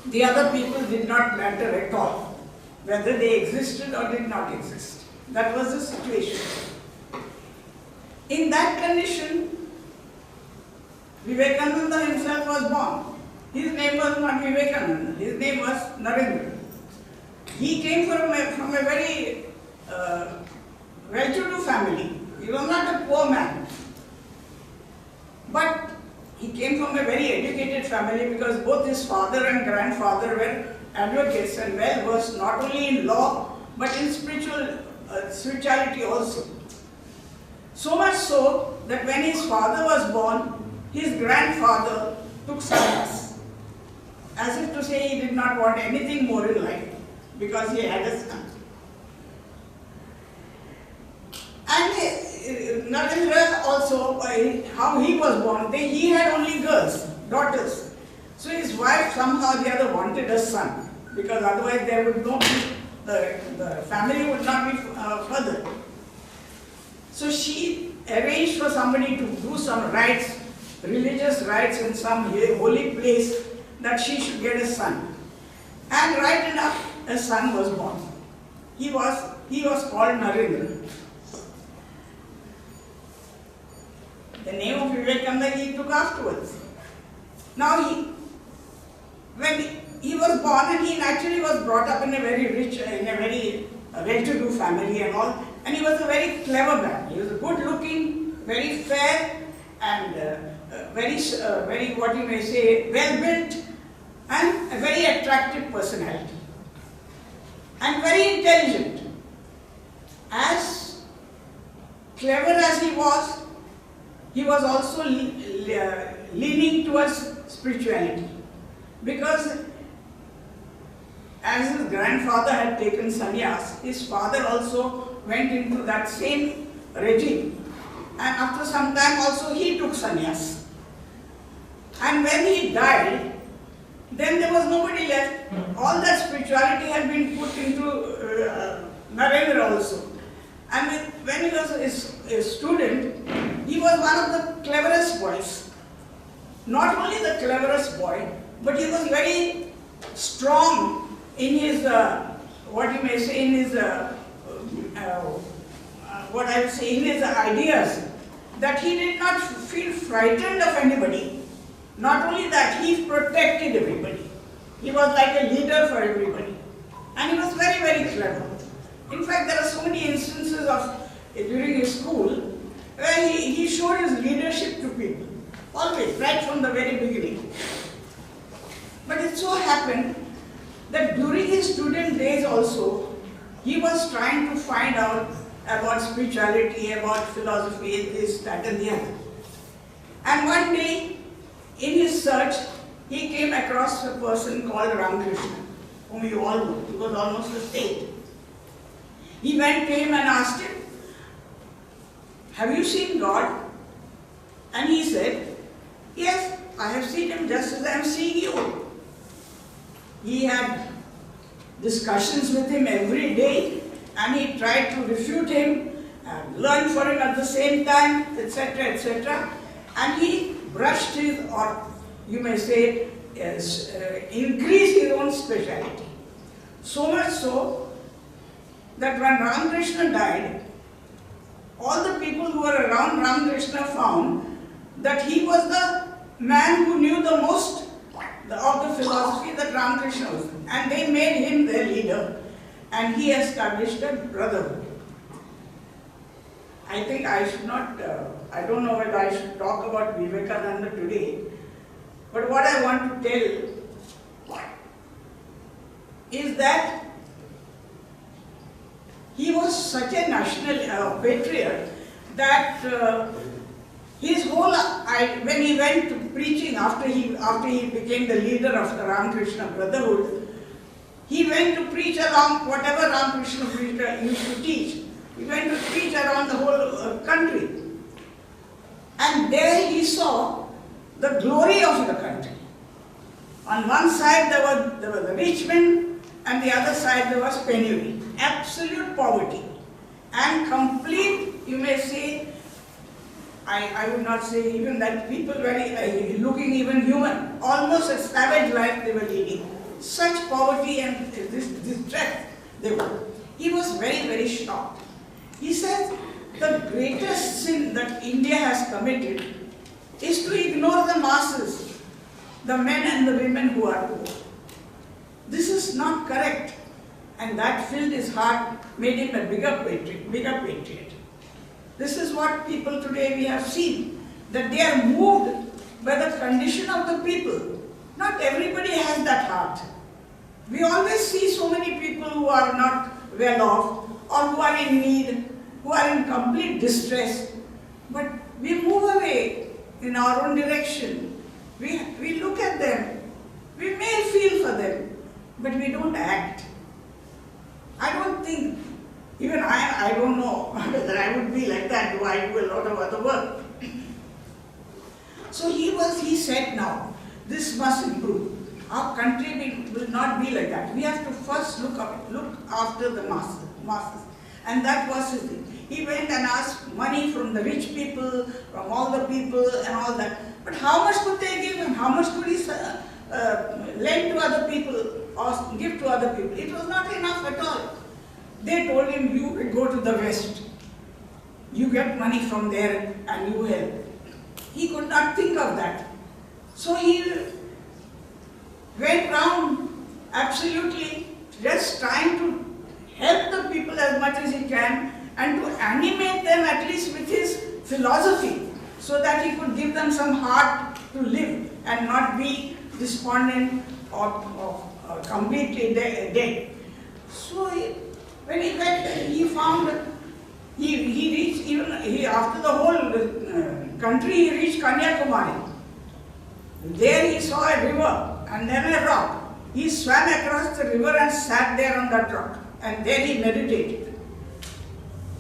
The other people did not matter at all, whether they existed or did not exist. That was the situation. In that condition, Vivekananda himself was born. His name was not Vivekananda, his name was Narendra. He came from a very well-to-do family. He was not a poor man. But he came from a very educated family because both his father and grandfather were advocates and well-versed not only in law but in spirituality also. So much so that when his father was born, his grandfather took sannyas, as if to say he did not want anything more in life because he had a son. And Narendra also, how he was born, he had only girls, daughters. So his wife somehow or the other wanted a son, because otherwise there would not be, the family would not be further. So she arranged for somebody to do some rites, religious rites in some holy place, that she should get a son. And right enough, a son was born. He was called Narendra. The name of Vivekananda he took afterwards. Now when he was born, and he naturally was brought up in a very rich, in a very well-to-do family and all, and he was a very clever man. He was good looking, very fair, and very what you may say, well built, and a very attractive personality, and very intelligent. As clever as he was also leaning towards spirituality, because as his grandfather had taken sannyas, his father also went into that same regime, and after some time also he took sannyas. And when he died, then there was nobody left. All that spirituality had been put into Narendra also. And when he was a student, he was one of the cleverest boys. Not only the cleverest boy, but he was very strong in his, what you may say, in his, what I would say, in his ideas, that he did not feel frightened of anybody. Not only that, he protected everybody. He was like a leader for everybody. And he was very, very clever. In fact, there are so many instances of, during his school, where he showed his leadership to people. Always, right from the very beginning. But it so happened that during his student days also, he was trying to find out about spirituality, about philosophy, this, that and the other. And one day, in his search, he came across a person called Ramakrishna, whom you all know. He was almost a saint. He went to him and asked him, "Have you seen God?" And he said, yes, I have seen him just as I am seeing you. He had discussions with him every day, and he tried to refute him, and learn for him at the same time, etc., etc. And he brushed his, or you may say, increased his own speciality. So much so that when Ramakrishna died, all the people who were around Ramakrishna found that he was the man who knew the most of the philosophy that Ramakrishna was. And they made him their leader, and he established a brotherhood. I think I should not, I don't know whether I should talk about Vivekananda today, but what I want to tell is that he was such a national patriot that his whole, when he went to preaching after he became the leader of the Ramakrishna Brotherhood, he went to preach along whatever Ramakrishna used to teach. He went to preach around the whole country. And there he saw the glory of the country. On one side there was the rich men, and the other side there was penury, absolute poverty, and complete, you may say, I would not say even that people were looking even human, almost a savage life they were leading. Such poverty and this distress they were. He was very, very shocked. He said, the greatest sin that India has committed is to ignore the masses, the men and the women who are poor. This is not correct. And that filled his heart, made him a bigger patriot. This is what people today we have seen, that they are moved by the condition of the people. Not everybody has that heart. We always see so many people who are not well off, or who are in need, who are in complete distress. But we move away in our own direction. We look at them. We may feel for them, but we don't act. I don't think, even I don't know whether I would be like that, though I do a lot of other work. So he said, now, this must improve. Our country will not be like that. We have to first look after the masses. And that was his thing. He went and asked money from the rich people, from all the people and all that. But how much could they give him? How much could he lend to other people or give to other people? It was not enough at all. They told him, you go to the West. You get money from there and you help. He could not think of that. So he went round absolutely just trying to help the people as much as he can and to animate them at least with his philosophy so that he could give them some heart to live and not be despondent or completely dead. So when he went, he found, he reached even, after the whole country, he reached Kanyakumari. There he saw a river and then a rock. He swam across the river and sat there on that rock. And there he meditated.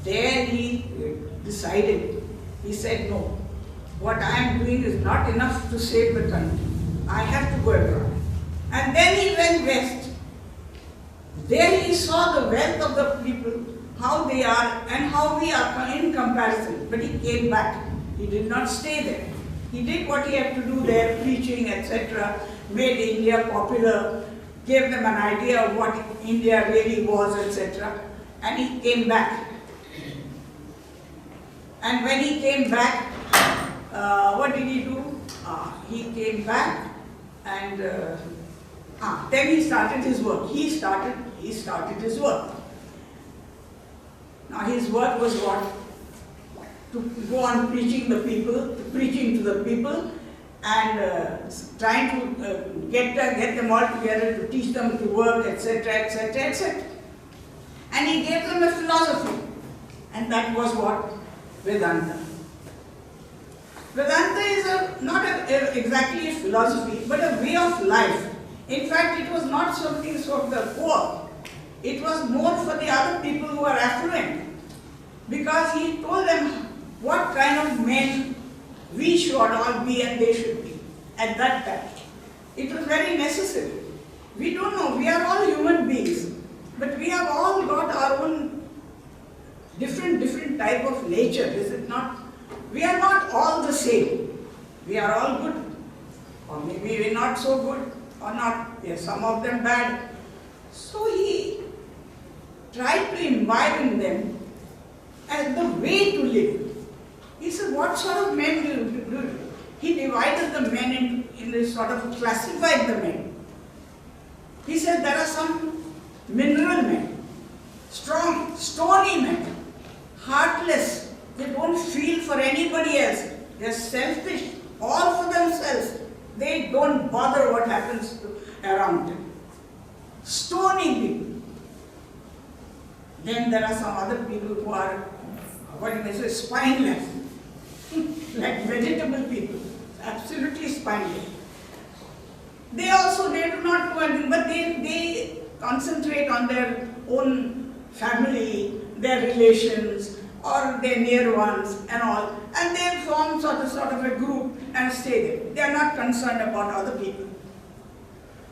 There he decided, he said, no, what I am doing is not enough to save the country. I have to go abroad. And then he went west. There he saw the wealth of the people, how they are and how we are in comparison. But he came back. He did not stay there. He did what he had to do there, preaching, etc., made India popular, gave them an idea of what India really was, etc. And he came back. And when he came back, what did he do? He came back and then he started his work. He started his work. Now his work was what? To go on preaching to the people and trying to get them all together to teach them to work, etc., etc., etc. And he gave them a philosophy, and that was what? Vedanta. Vedanta is not exactly a philosophy, but a way of life. In fact, it was not something for the poor. It was more for the other people who are affluent, because he told them what kind of men we should all be and they should be at that time. It was very necessary. We don't know, we are all human beings, but we have all got our own different type of nature, is it not? We are not all the same. We are all good, or maybe we're not so good, or not, yes, some of them bad. So he tried to imbibe in them as the way to live. He said, what sort of men do you do? He divided the men in this sort of, classified the men. He said there are some mineral men, strong, stony men, heartless, they don't feel for anybody else, they're selfish, all for themselves, they don't bother what happens around them. Stony people. Then there are some other people who are, what you may say, spineless, like vegetable people, absolutely spineless. They do not do anything, but they concentrate on their own family, their relations, or their near ones and all, and they form sort of a group and stay there. They are not concerned about other people.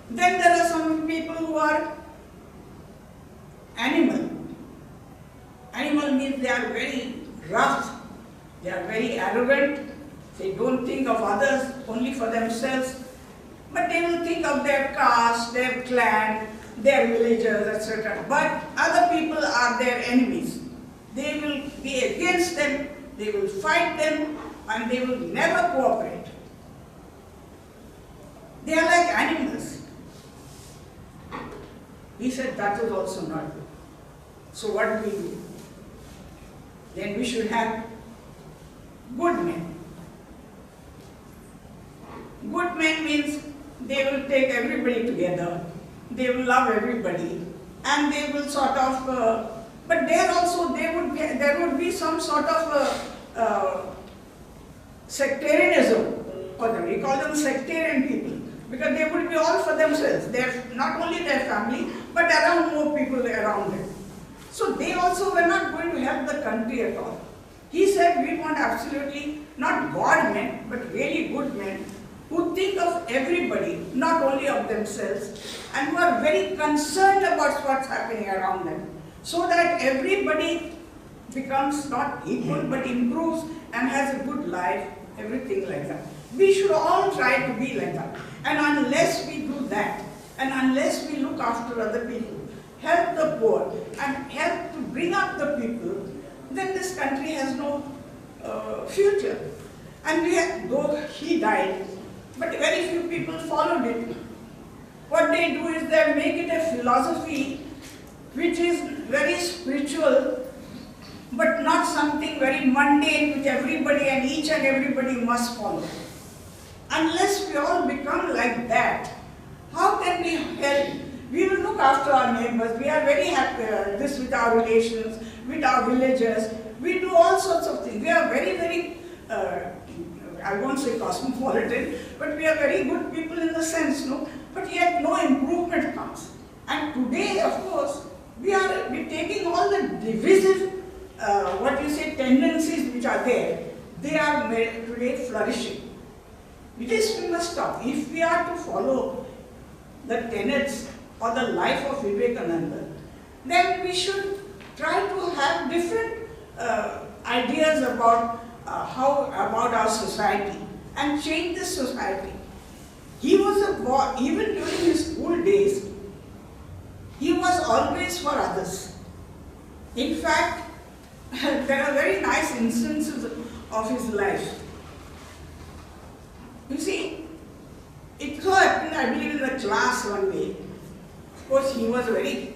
Then there are some people who are animal. Animal means they are very rough, they are very arrogant, they don't think of others, only for themselves, but they will think of their caste, their clan, their villagers, etc. But other people are their enemies. They will be against them, they will fight them, and they will never cooperate. They are like animals. He said that is also not good. So what do we do? Then we should have good men. Good men means they will take everybody together, they will love everybody, and they will sort of, but there also there would be some sort of sectarianism for them. We call them sectarian people, because they would be all for themselves. They're not only their family, but around more people around them. So they also were not going to help the country at all. He said we want absolutely not God men, but really good men who think of everybody, not only of themselves, and who are very concerned about what's happening around them, so that everybody becomes not equal but improves and has a good life, everything like that. We should all try to be like that. And unless we do that, and unless we look after other people, help the poor, and help to bring up the people, then this country has no future. And though he died, but very few people followed it. What they do is they make it a philosophy which is very spiritual, but not something very mundane which everybody and each and everybody must follow. Unless we all become like that, how can we help? We will look after our neighbors. We are very happy this with our relations, with our villagers. We do all sorts of things. We are very, I won't say cosmopolitan, but we are very good people in the sense, no? But yet no improvement comes. And today, of course, we're taking all the divisive, tendencies which are there. They are today flourishing. This we must stop. If we are to follow the tenets or the life of Vivekananda, then we should try to have different ideas about about our society and change this society. He was a boy, even during his school days, he was always for others. In fact, there are very nice instances of his life. You see, it so happened, I believe, in the class one day. Of course, he was a very,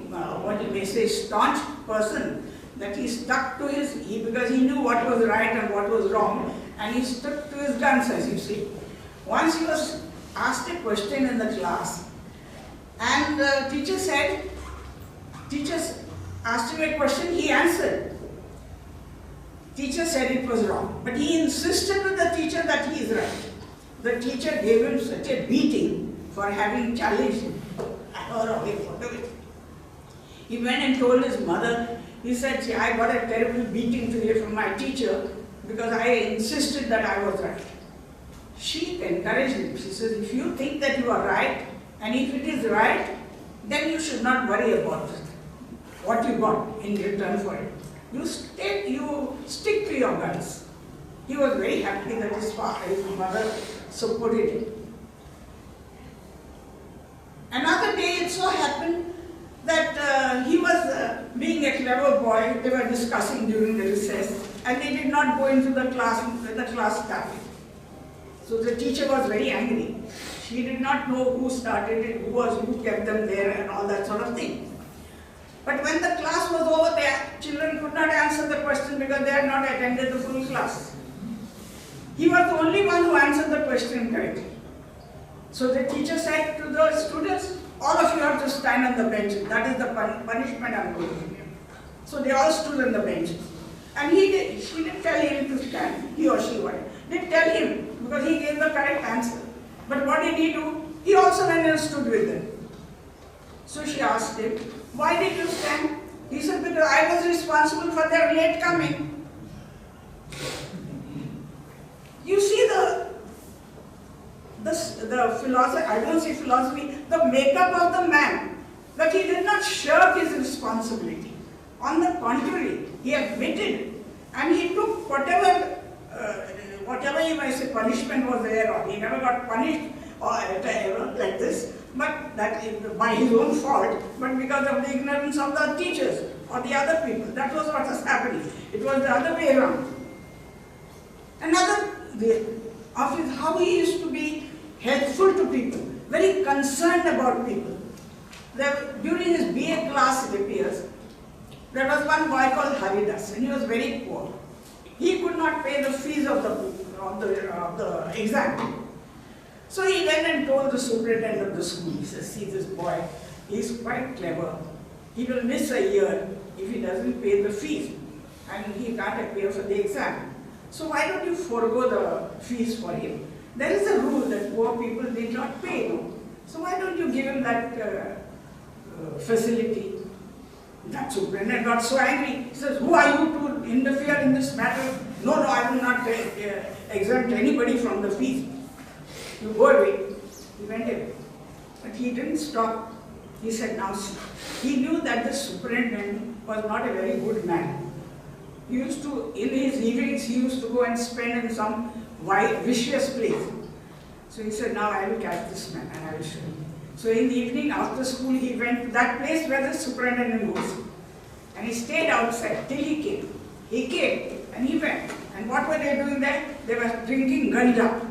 staunch person, that he stuck to because he knew what was right and what was wrong, and he stuck to his guns, as you see. Once he was asked a question in the class, and the teacher asked him a question, he answered. Teacher said it was wrong, but he insisted with the teacher that he is right. The teacher gave him such a beating for having challenged him. He went and told his mother. He said, I got a terrible beating today from my teacher because I insisted that I was right. She encouraged him. She says, if you think that you are right, and if it is right, then you should not worry about it, what you got in return for it. You stick to your guns. He was very happy that his mother supported him. Another day it so happened that he was being a clever boy. They were discussing during the recess, and they did not go into the class when the class started. So the teacher was very angry. She did not know who started it, who kept them there, and all that sort of thing. But when the class was over, the children could not answer the question because they had not attended the full class. He was the only one who answered the question correctly. So the teacher said to the students, all of you have to stand on the benches. That is the punishment I am going to give you. So they all stood on the benches. And she didn't tell him to stand, he or she didn't tell him because he gave the correct answer. But what did he do? He also went and stood with them. So she asked him, why did you stand? He said, because I was responsible for their late coming. You see the philosophy, I don't say philosophy, the makeup of the man, that he did not shirk his responsibility. On the contrary, he admitted and he took whatever you might say punishment was there, or he never got punished or like this, but that is by his own fault, but because of the ignorance of the teachers or the other people. That was what was happening. It was the other way around. Another way of his, how he used to be helpful to people, very concerned about people. During his BA class, it appears, there was one boy called Haridas, and he was very poor. He could not pay the fees of the exam. So he went and told the superintendent of the school, he says, see this boy, he is quite clever. He will miss a year if he doesn't pay the fees, and he can't appear for the exam. So why don't you forego the fees for him? There is a rule that poor people need not pay. So why don't you give him that facility? That superintendent got so angry. He says, who are you to interfere in this matter? No, I will not exempt anybody from the fees. You go away. He went away. But he didn't stop. He said, now see. He knew that the superintendent was not a very good man. He used to, in his evenings, he used to go and spend in some vicious place. So he said, now I will catch this man and I will show him. So in the evening after school, he went to that place where the superintendent goes. And he stayed outside till he came. He came and he went. And what were they doing there? They were drinking ganja.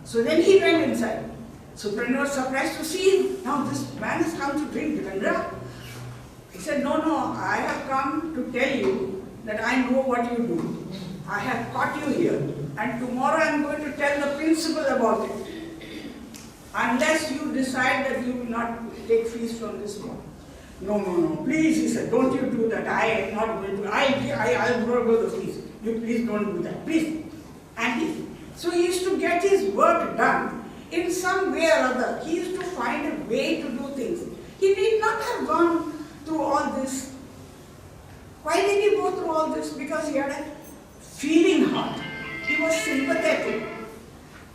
So then he went inside. Superintendent was surprised to see him. Now this man has come to drink ganja. He said, no, I have come to tell you that I know what you do. I have caught you here. And tomorrow I am going to tell the principal about it. Unless you decide that you will not take fees from this boy. No, please, he said, don't you do that. I am not going to, I'll forego the fees. You please don't do that, please. And so he used to get his work done in some way or other. He used to find a way to do things. He did not have gone through all this. Why did he go through all this? Because he had a feeling heart. He was sympathetic.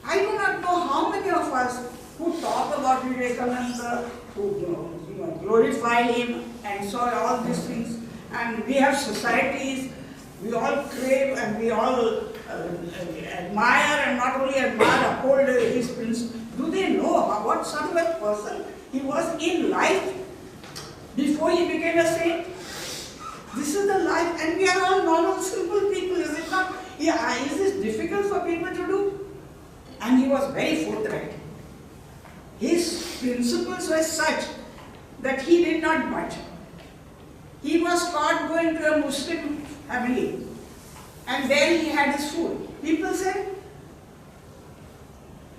I do not know how many of us who talk about Vivekananda, who glorify him and saw all these things, and we have societies, we all crave and we all admire, and not only admire, uphold his principles. Do they know what sort of a person he was in life before he became a saint? This is the life, and we are all normal, simple people, is it not? Yeah, is this difficult for people to do? And he was very forthright. His principles were such that he did not budge. He was caught going to a Muslim family, and there he had his food. People said,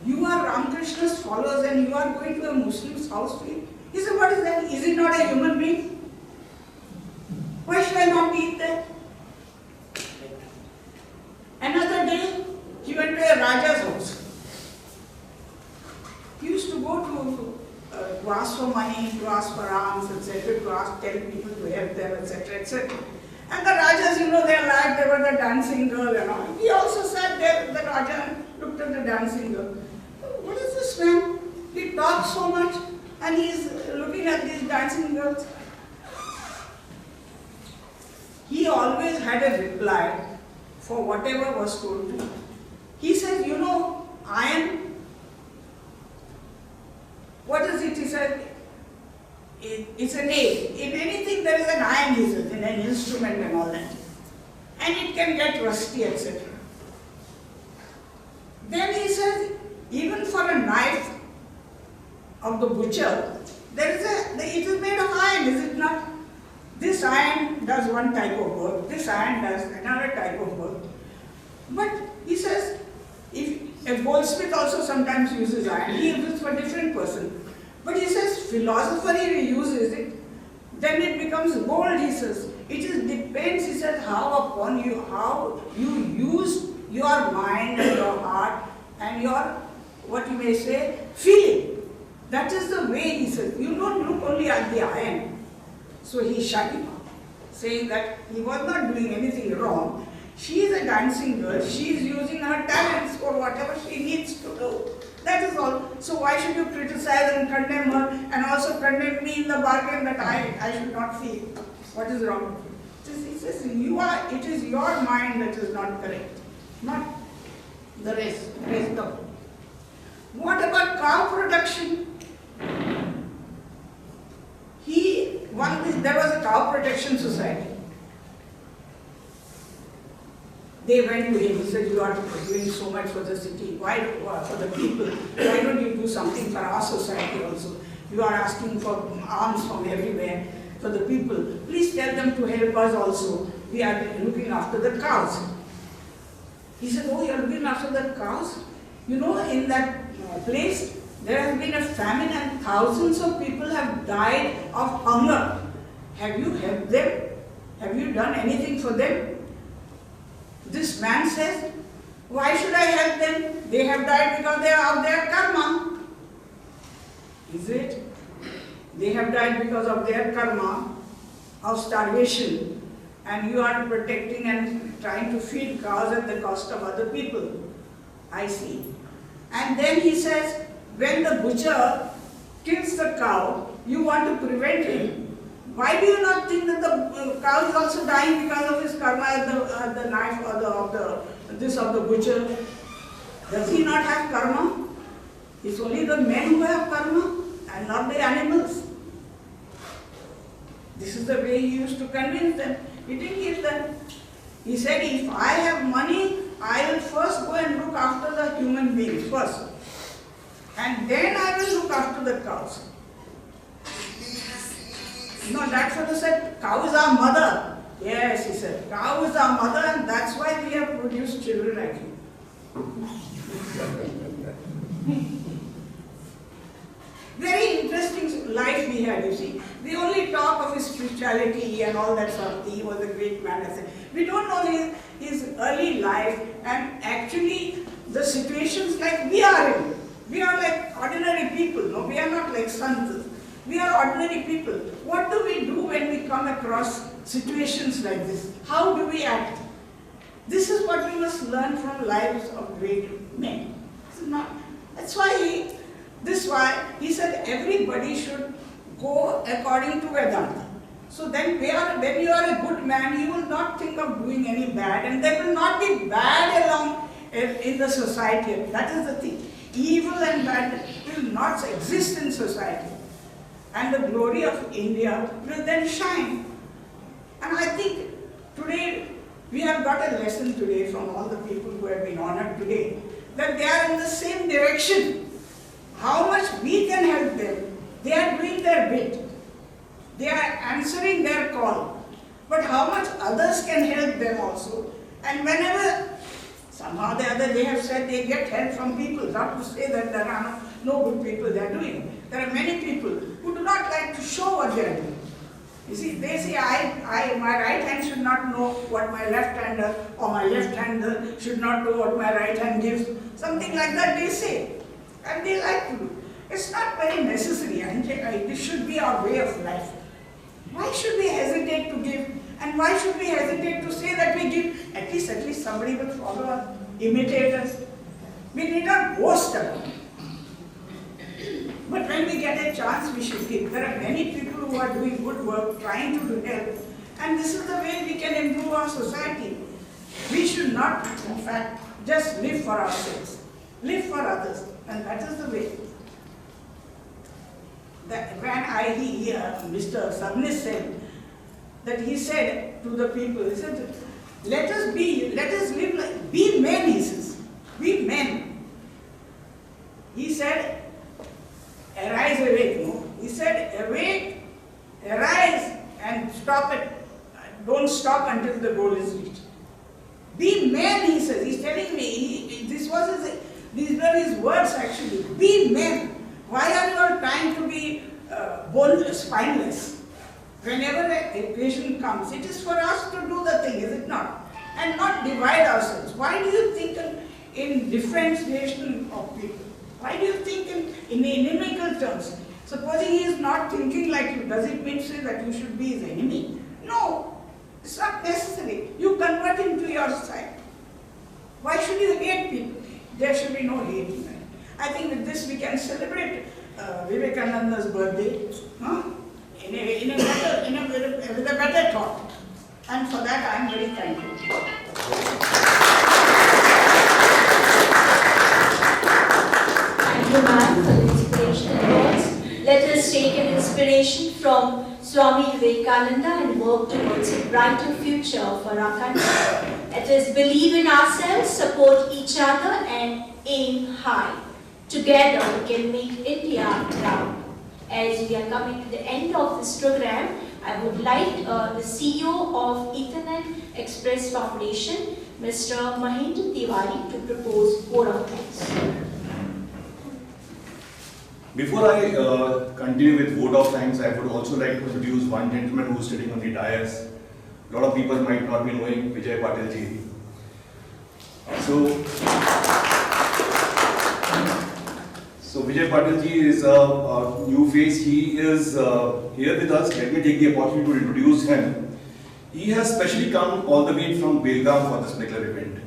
you are Ramakrishna's followers and you are going to a Muslim's house to eat. He said, what is that? Is it not a human being? Why should I not eat that? Another day, he went to a Raja's house. He used to go to ask for money, to ask for alms, etc., to tell people to help them, etc., etc. And the Rajas, you know, they were the dancing girl and all. He also sat there, the Raja, and looked at the dancing girl. What is this man? He talks so much and he's looking at these dancing girls. He always had a reply for whatever was told to him. He said, you know, iron, what is it? He said, it's a nail. In anything there is an iron, he says, in an instrument and all that. And it can get rusty, etc. Then he says, even for a knife of the butcher, it is made of iron, is it not? This iron does one type of work, this iron does another type of work. But he says, if a goldsmith also sometimes uses iron, he uses for a different person. But he says, philosopher, if he uses it, then it becomes gold, he says. It depends, he says, how you use your mind and your heart and your, what you may say, feeling. That is the way, he says. You don't look only at the iron. So he shut him up, saying that he was not doing anything wrong. She is a dancing girl. She is using her talents for whatever she needs to do. That is all. So why should you criticize and condemn her and also condemn me in the bargain that I should not feel? What is wrong? He says, it is your mind that is not correct, not the rest of it. What about cow production? There was a cow protection society. They went to him, he said, you are doing so much for the city, for the people, why don't you do something for our society also? You are asking for alms from everywhere for the people. Please tell them to help us also. We are looking after the cows. He said, oh, you are looking after the cows? You know, in that place, there has been a famine and thousands of people have died of hunger. Have you helped them? Have you done anything for them? This man says, why should I help them? They have died because they are of their karma. Is it? They have died because of their karma of starvation, and you are protecting and trying to feed cows at the cost of other people. I see. And then he says, when the butcher kills the cow, you want to prevent him. Why do you not think that the cow is also dying because of his karma at the knife or of the butcher? Does he not have karma? It's only the men who have karma and not the animals. This is the way he used to convince them. He didn't kill them. He said, if I have money, I will first go and look after the human beings first. And then I will look after the cows. No, that fellow said, cow is our mother. Yes, he said, cow is our mother, and that's why we have produced children like you. Very interesting life he had, you see. We only talk of his spirituality and all that sort of thing. He was a great man, I said. We don't know his early life and actually the situations like we are in. We are like ordinary people, no? We are not like sons. We are ordinary people. What do we do when we come across situations like this? How do we act? This is what we must learn from lives of great men. That's why he said everybody should go according to Vedanta. So then when you are a good man, you will not think of doing any bad, and there will not be bad along in the society. That is the thing. Evil and bad will not exist in society. And the glory of India will then shine. And I think today, we have got a lesson today from all the people who have been honored today, that they are in the same direction. How much we can help them. They are doing their bit. They are answering their call. But how much others can help them also. And whenever, somehow or the other, they have said they get help from people. Not to say that there are no good people they are doing. There are many people who do not like to show what they are doing. You see, they say, my right hand should not know what my left hander, or my left hander should not know what my right hand gives. Something like that they say. And they like to do. It's not very necessary. This should be our way of life. Why should we hesitate to give And why should we hesitate to say that we give, at least somebody will follow us, imitate us. We need not boast about it. But when we get a chance, we should give. There are many people who are doing good work, trying to do help. And this is the way we can improve our society. We should not, in fact, just live for ourselves. Live for others. And that is the way. That when I hear Mr. Sabnis said, that he said to the people, he said, let us live like, be men, he says. Be men. He said, arise, awake, no? He said, awake, arise, and stop it. Don't stop until the goal is reached. Be men, he says. He's telling me, these were his words actually. Be men. Why are you all trying to be spineless? Whenever a patient comes, it is for us to do the thing, is it not? And not divide ourselves. Why do you think in differentiation of people? Why do you think in inimical terms? Supposing he is not thinking like you, does it mean say that you should be his enemy? No, it's not necessary. You convert him to your side. Why should you hate people? There should be no hate in it. I think with this we can celebrate Vivekananda's birthday with a better thought. And for that I am very thankful. Thank you, ma'am, for the inspirational words. Let us take an inspiration from Swami Vivekananda and work towards a brighter future for our country. Let us believe in ourselves, support each other, and aim high. Together we can make India proud. As we are coming to the end of this program, I would like the CEO of Ethernet Xpress Foundation, Mr. Mahendra Tiwari, to propose vote of thanks. Before I continue with vote of thanks, I would also like to introduce one gentleman who is sitting on the dais. A lot of people might not be knowing Vijay Patil ji. So Vijay Patil ji is a new face. He is here with us. Let me take the opportunity to introduce him. He has specially come all the way from Belgaum for this particular event.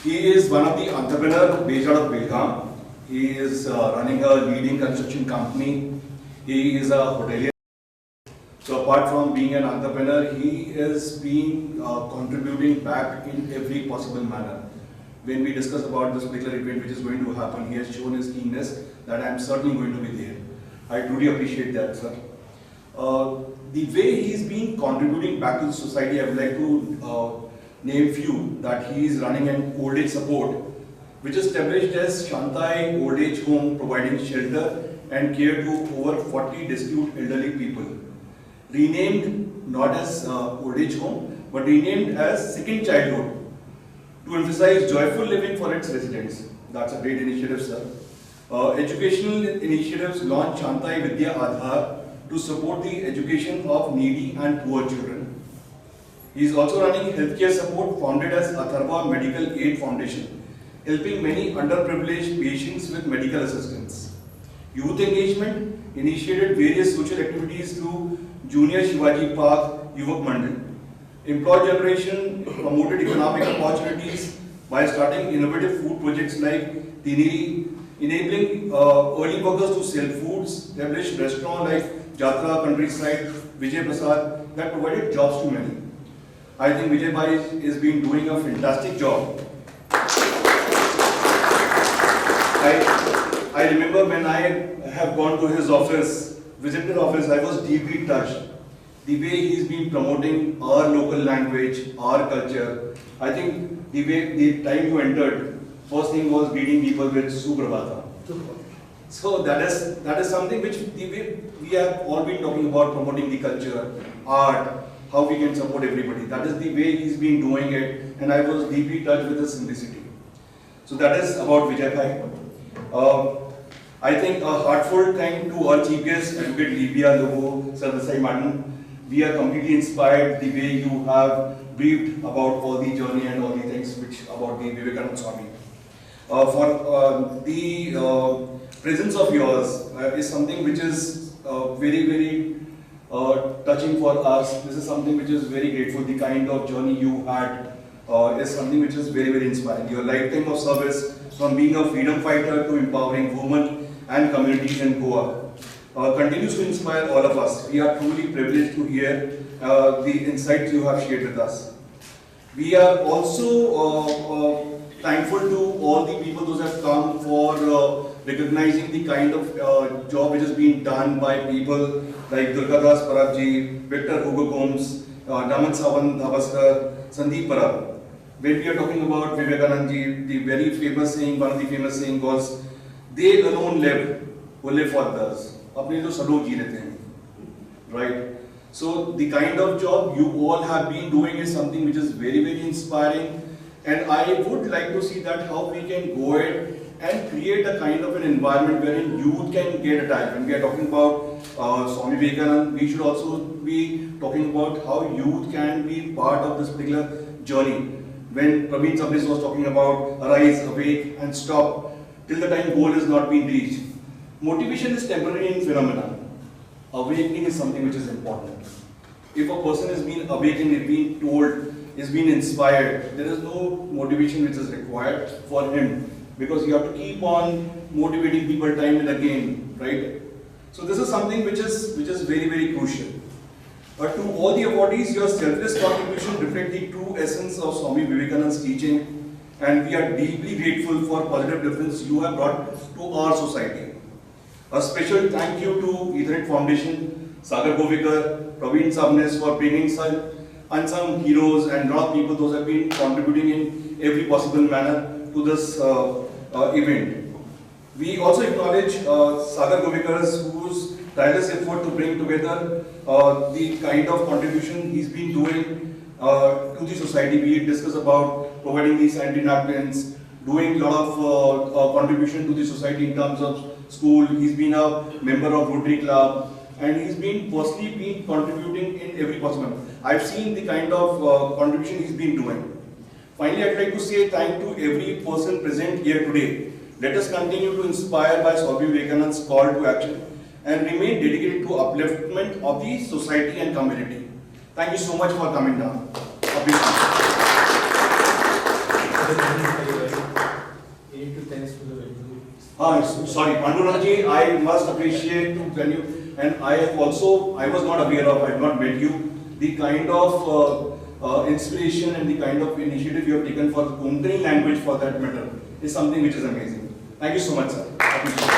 He is one of the entrepreneurs based out of Belgaum. He is running a leading construction company. He is a hotelier. So apart from being an entrepreneur, he is being contributing back in every possible manner. When we discuss about this particular event which is going to happen, he has shown his keenness that I am certainly going to be there. I truly appreciate that, sir. The way he is being contributing back to the society, I would like to name few that he is running an old age support, which is established as Shantai Old Age Home, providing shelter and care to over 40 destitute elderly people. Renamed not as Old Age Home, but renamed as Second Childhood, to emphasize joyful living for its residents. That's a great initiative, sir. Educational initiatives launched Shantai Vidya Aadhar to support the education of needy and poor children. He is also running healthcare support founded as Atharva Medical Aid Foundation, helping many underprivileged patients with medical assistance. Youth engagement initiated various social activities through Junior Shivaji Park Yuvak Mandal. Employee generation promoted economic opportunities by starting innovative food projects like Tiniri, enabling early workers to sell foods, established restaurants like Jatra, Countryside, Vijay Prasad, that provided jobs to many. I think Vijay Bhai is been doing a fantastic job. I remember when I have gone to his office, visited office, I was deeply touched. The way he's been promoting our local language, our culture. I think the time you entered, first thing was greeting people with Suprabhata. So that is something which we have all been talking about, promoting the culture, art, how we can support everybody. That is the way he's been doing it, and I was deeply touched with his simplicity. So that is about Vijay Bhai. I think a heartfelt thank to our chief guest, Advocate Libya Lobo, Sir Desai Madam. We are completely inspired the way you have briefed about all the journey and all the things which about the Vivekananda Swami. For the presence of yours is something which is very, very touching for us. This is something which is very grateful. The kind of journey you had is something which is very, very inspiring. Your lifetime of service, from being a freedom fighter to empowering women and communities in Goa, continues to inspire all of us. We are truly privileged to hear the insights you have shared with us. We are also thankful to all the people those have come for recognizing the kind of job which is being done by people like Durgadas Parabji, Victor Hugo Gomes, Naman Sawan Dhavaskar, Sandeep Parab. When we are talking about Vivekananda ji, the very famous saying, one of the famous saying was, they alone live who live for others. अपने जो सलोक जी लेते हैं, right? So the kind of job you all have been doing is something which is very, very inspiring, and I would like to see that how we can go ahead and create a kind of an environment wherein youth can get attached. When we are talking about Swami Vivekananda, we should also be talking about how youth can be part of this particular journey. When Praveen Sabnis was talking about arise, awake and stop till the time goal is not being reached. Motivation is temporary in phenomena. Awakening is something which is important. If a person is being awakened, is being told, is being inspired, there is no motivation which is required for him, because you have to keep on motivating people time and again, right? So this is something which is very, very crucial. But to all the awardees, your selfless contribution reflects the true essence of Swami Vivekananda's teaching, and we are deeply grateful for positive difference you have brought to our society. A special thank you to Ethernet Foundation, Sagar Govikar, Praveen Sabnis for bringing such unsung heroes and a lot of people those have been contributing in every possible manner to this event. We also acknowledge Sagar Govikar's whose tireless effort to bring together the kind of contribution he's been doing to the society. We discuss about providing these sanitary napkins, doing a lot of contribution to the society in terms of school. He's been a member of Rotary Club, and he's been personally contributing in every possible. I've seen the kind of contribution he's been doing. Finally, I'd like to say thank to every person present here today. Let us continue to inspire by Swami Vivekananda's call to action and remain dedicated to upliftment of the society and community. Thank you so much for coming down. Sorry, Pandurangji, I must appreciate to tell you, and I was not aware of, I have not met you, the kind of inspiration and the kind of initiative you have taken for the Konkani language for that matter is something which is amazing. Thank you so much, sir.